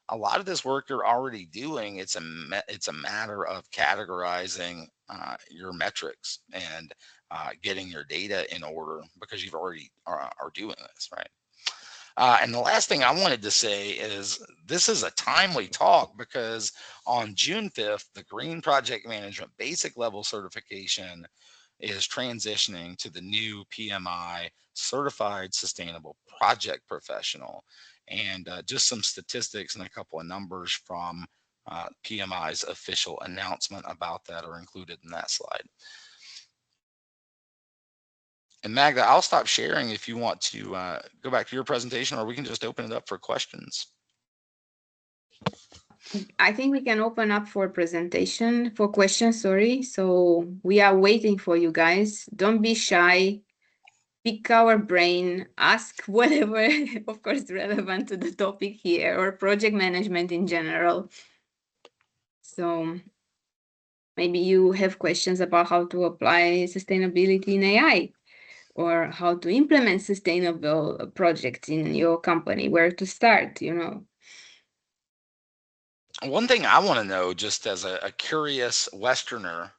A lot of this work you're already doing, it's a matter of categorizing your metrics and getting your data in order, because you've already are doing this, right? And the last thing I wanted to say is this is a timely talk because on June 5th, the Green Project Management Basic Level Certification is transitioning to the new PMI Certified Sustainable Project Professional. And just some statistics and a couple of numbers from PMI's official announcement about that are included in that slide. And Magda, I'll stop sharing if you want to go back to your presentation, or we can just open it up for questions. I think we can open up for questions, sorry. So we are waiting for you guys. Don't be shy. Pick our brain, ask whatever, of course, relevant to the topic here or project management in general. So maybe you have questions about how to apply sustainability in AI, or how to implement sustainable projects in your company, where to start, you know. One thing I want to know, just as a curious Westerner,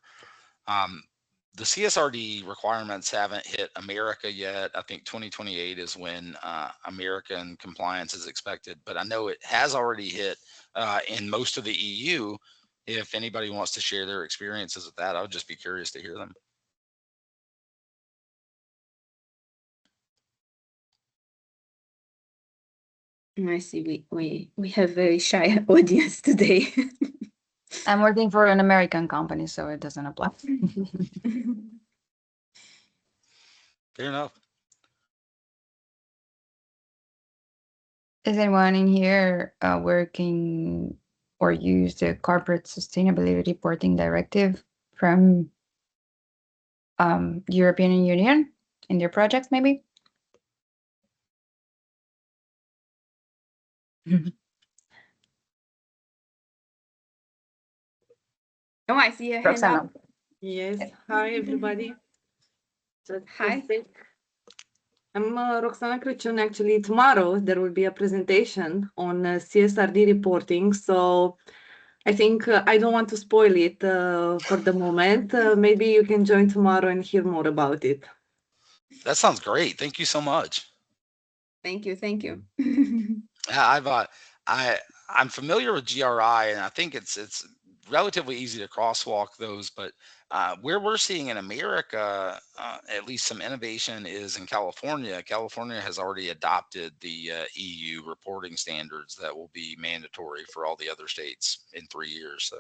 the CSRD requirements haven't hit America yet. I think 2028 is when American compliance is expected, but I know it has already hit in most of the EU. If anybody wants to share their experiences with that, I would just be curious to hear them. I see we have very shy audience today. I'm working for an American company, so it doesn't apply. Fair enough. Is anyone in here working or use the Corporate Sustainability Reporting Directive from European Union in their projects, maybe? Oh, I see a hand Roxana. up. Yes, hi everybody. Hi. I'm Roxana Crăciun. Actually, tomorrow there will be a presentation on CSRD reporting. So I think I don't want to spoil it for the moment. Maybe you can join tomorrow and hear more about it. That sounds great. Thank you so much. Thank you, thank you. I'm familiar with GRI, and I think it's relatively easy to crosswalk those, but where we're seeing in America, at least some innovation is in California. California has already adopted the EU reporting standards that will be mandatory for all the other states in 3 years. So.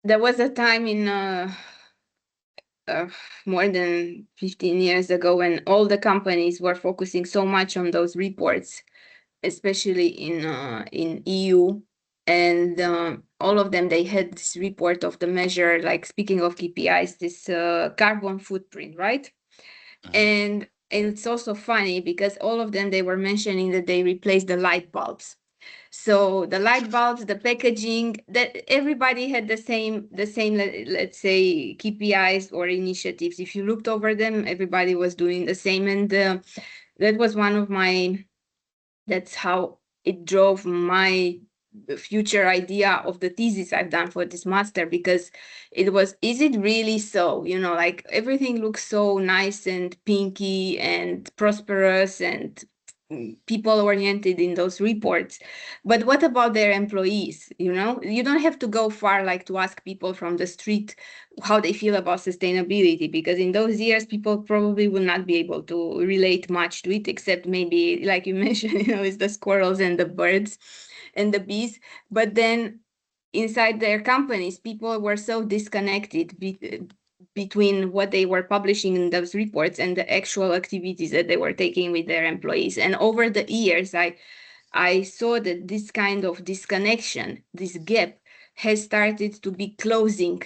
There was a time in more than 15 years ago when all the companies were focusing so much on those reports, especially in EU, and all of them, they had this report of the measure, like speaking of KPIs, this carbon footprint, right? And it's also funny because all of them, they were mentioning that they replaced the light bulbs. So the light bulbs, the packaging, that everybody had the same, let's say, KPIs or initiatives. If you looked over them, everybody was doing the same. And that was one of my, that's how it drove my future idea of the thesis I've done for this master, because it was, is it really so? You know, like everything looks so nice and pinky and prosperous and people oriented in those reports. But what about their employees? You know, you don't have to go far, like to ask people from the street how they feel about sustainability, because in those years people probably will not be able to relate much to it, except maybe, like you mentioned, you know, it's the squirrels and the birds and the bees. But then inside their companies, people were so disconnected between what they were publishing in those reports and the actual activities that they were taking with their employees. And over the years, I saw that this kind of disconnection, this gap, has started to be closing,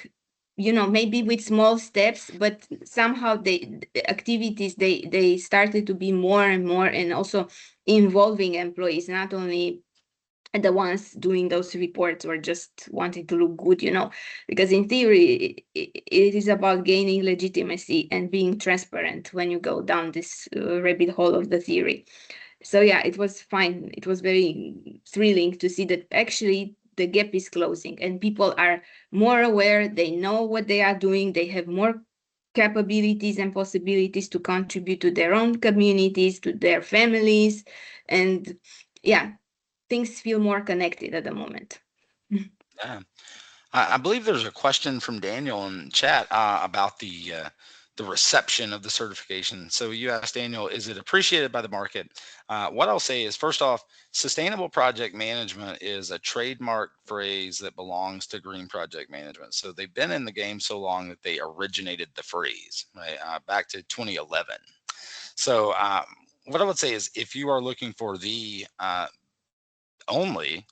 you know, maybe with small steps, but somehow the activities, they started to be more and more, and also involving employees, not only the ones doing those reports or just wanting to look good, you know, because in theory, it is about gaining legitimacy and being transparent when you go down this rabbit hole of the theory. So yeah, it was fine. It was very thrilling to see that actually the gap is closing and people are more aware. They know what they are doing. They have more capabilities and possibilities to contribute to their own communities, to their families. And yeah, things feel more connected at the moment. Yeah. I believe there's a question from Daniel in chat about the reception of the certification. So you asked Daniel, is it appreciated by the market? What I'll say is, first off, sustainable project management is a trademark phrase that belongs to green project management. So they've been in the game so long that they originated the phrase, right, back to 2011. So what I would say is, if you are looking for the only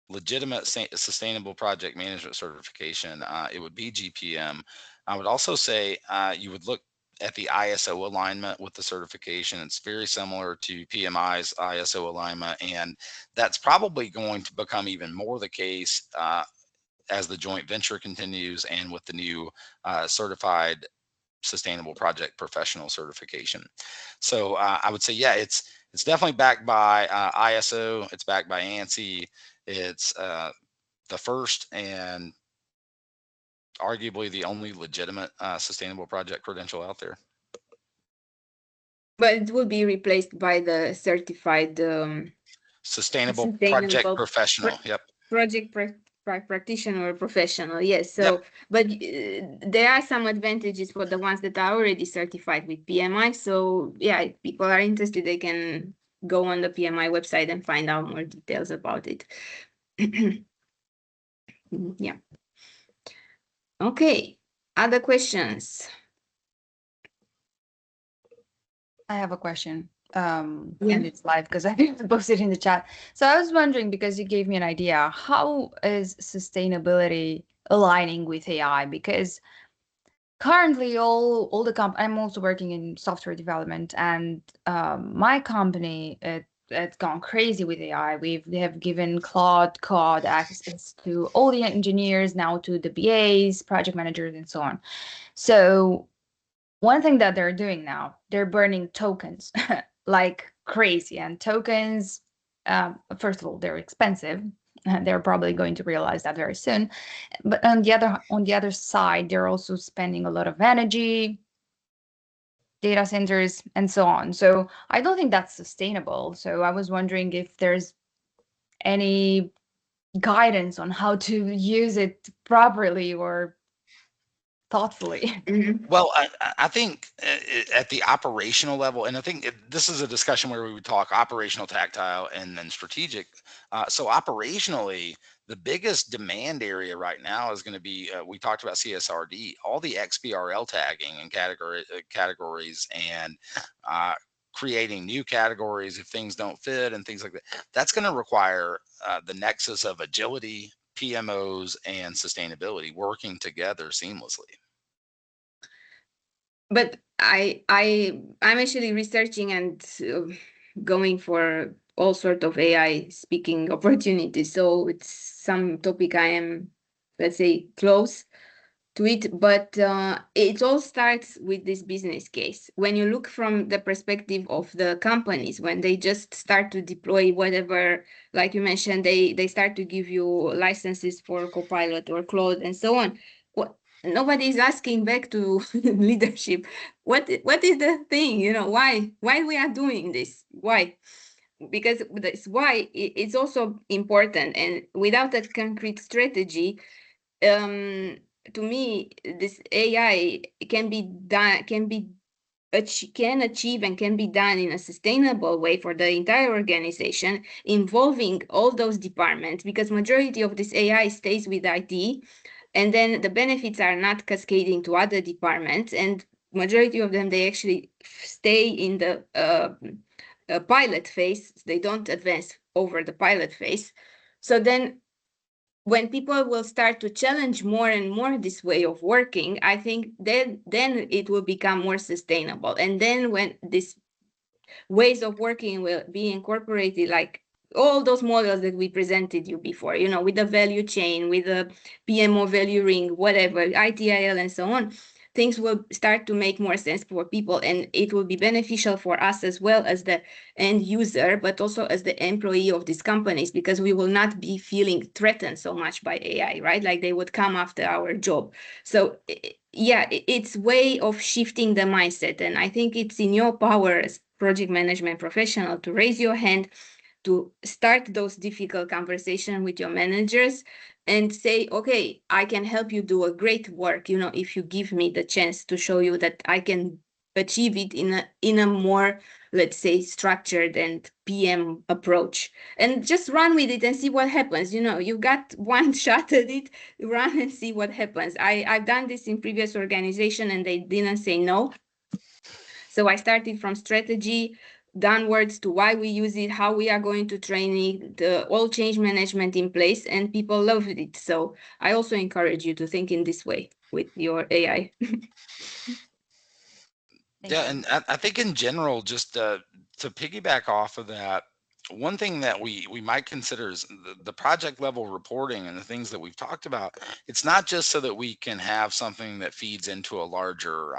legitimate sustainable project management certification, it would be GPM. I would also say you would look at the ISO alignment with the certification. It's very similar to PMI's ISO alignment, and that's probably going to become even more the case as the joint venture continues and with the new certified sustainable project professional certification. So I would say, yeah, it's definitely backed by ISO. It's backed by ANSI. It's the first and arguably the only legitimate sustainable project credential out there. But it will be replaced by the certified sustainable project professional. Yep. Project practitioner or professional. Yes. So, yep. But there are some advantages for the ones that are already certified with PMI. So yeah, if people are interested, they can go on the PMI website and find out more details about it. Yeah. Okay. Other questions? I have a question. And it's live because I posted in the chat. So I was wondering, because you gave me an idea, how is sustainability aligning with AI? Because currently all the I'm also working in software development, and my company, it's gone crazy with AI. We have given Claude Code access to all the engineers, now to the BAs, project managers, and so on. So one thing that they're doing now, they're burning tokens like crazy. And tokens, first of all, they're expensive. They're probably going to realize that very soon. But on the other side, they're also spending a lot of energy, data centers, and so on. So I don't think that's sustainable. So I was wondering if there's any guidance on how to use it properly or thoughtfully. Well, I think at the operational level, and I think this is a discussion where we would talk operational, tactile, and then strategic. So operationally, the biggest demand area right now is going to be, we talked about CSRD, all the XBRL tagging and categories and creating new categories if things don't fit and things like that. That's going to require the nexus of agility, PMOs, and sustainability working together seamlessly. But I'm actually researching and going for all sort of AI speaking opportunities. So it's some topic I am, let's say, close to it. But it all starts with this business case. When you look from the perspective of the companies, when they just start to deploy whatever, like you mentioned, they start to give you licenses for Copilot or Claude and so on. Nobody is asking back to leadership, what is the thing, you know, why we are doing this? why? Because this why it's also important, and without a concrete strategy, to me, this AI can be done, can achieve and can be done in a sustainable way for the entire organization, involving all those departments, because majority of this AI stays with IT, and then the benefits are not cascading to other departments, and majority of them, they actually stay in the pilot phase. They don't advance over the pilot phase. So then when people will start to challenge more and more this way of working, I think then it will become more sustainable. And then when these ways of working will be incorporated, like all those models that we presented you before, you know, with the value chain, with the PMO value ring, whatever, ITIL and so on, things will start to make more sense for people, and it will be beneficial for us as well as the end user, but also as the employee of these companies, because we will not be feeling threatened so much by AI, right? Like they would come after our job. So yeah, it's way of shifting the mindset. And I think it's in your power as project management professional to raise your hand, to start those difficult conversations with your managers and say, okay, I can help you do a great work, you know, if you give me the chance to show you that I can achieve it in a more, let's say, structured and PM approach, and just run with it and see what happens. You know, you've got one shot at it, run and see what happens. I've done this in previous organization and they didn't say no. So I started from strategy downwards to why we use it, how we are going to train it, all change management in place, and people loved it. So I also encourage you to think in this way with your AI. Yeah, and I think in general, just to piggyback off of that, one thing that we might consider is the project level reporting and the things that we've talked about. It's not just so that we can have something that feeds into a larger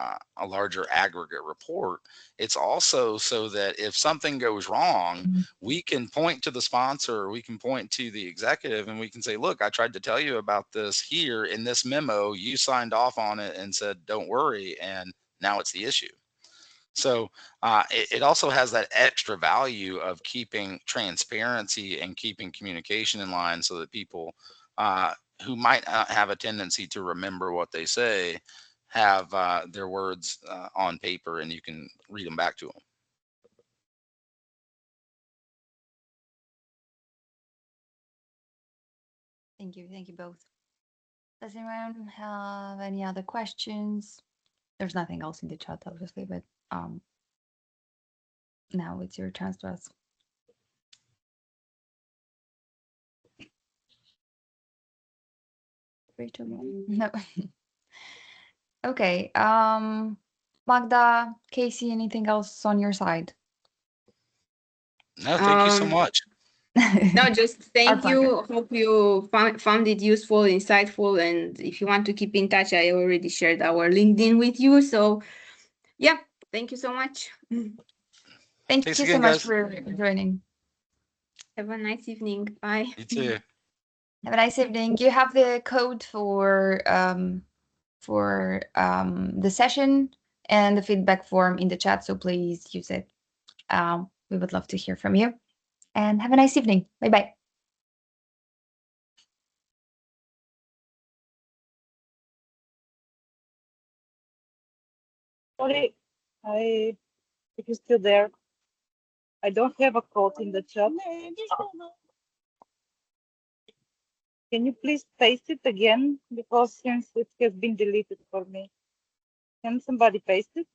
aggregate report. It's also so that if something goes wrong, we can point to the sponsor, we can point to the executive, and we can say, look, I tried to tell you about this here in this memo, you signed off on it and said, don't worry, and now it's the issue. So it also has that extra value of keeping transparency and keeping communication in line, so that people who might have a tendency to remember what they say have their words on paper, and you can read them back to them. Thank you both. Does anyone have any other questions? There's nothing else in the chat, obviously, but now it's your chance to ask. No. Okay. Magda, Casey, anything else on your side? No, thank you so much. No, just thank you. Hope you found it useful, insightful, and if you want to keep in touch, I already shared our LinkedIn with you. So yeah, thank you so much. Thank you so much for joining. Have a nice evening. Bye. You too. Have a nice evening. You have the code for the session and the feedback form in the chat, so please use it. We would love to hear from you. And have a nice evening. Bye-bye. Sorry, if you're still there, I don't have a code in the chat. Can you please paste it again? Because since it has been deleted for me. Can somebody paste it?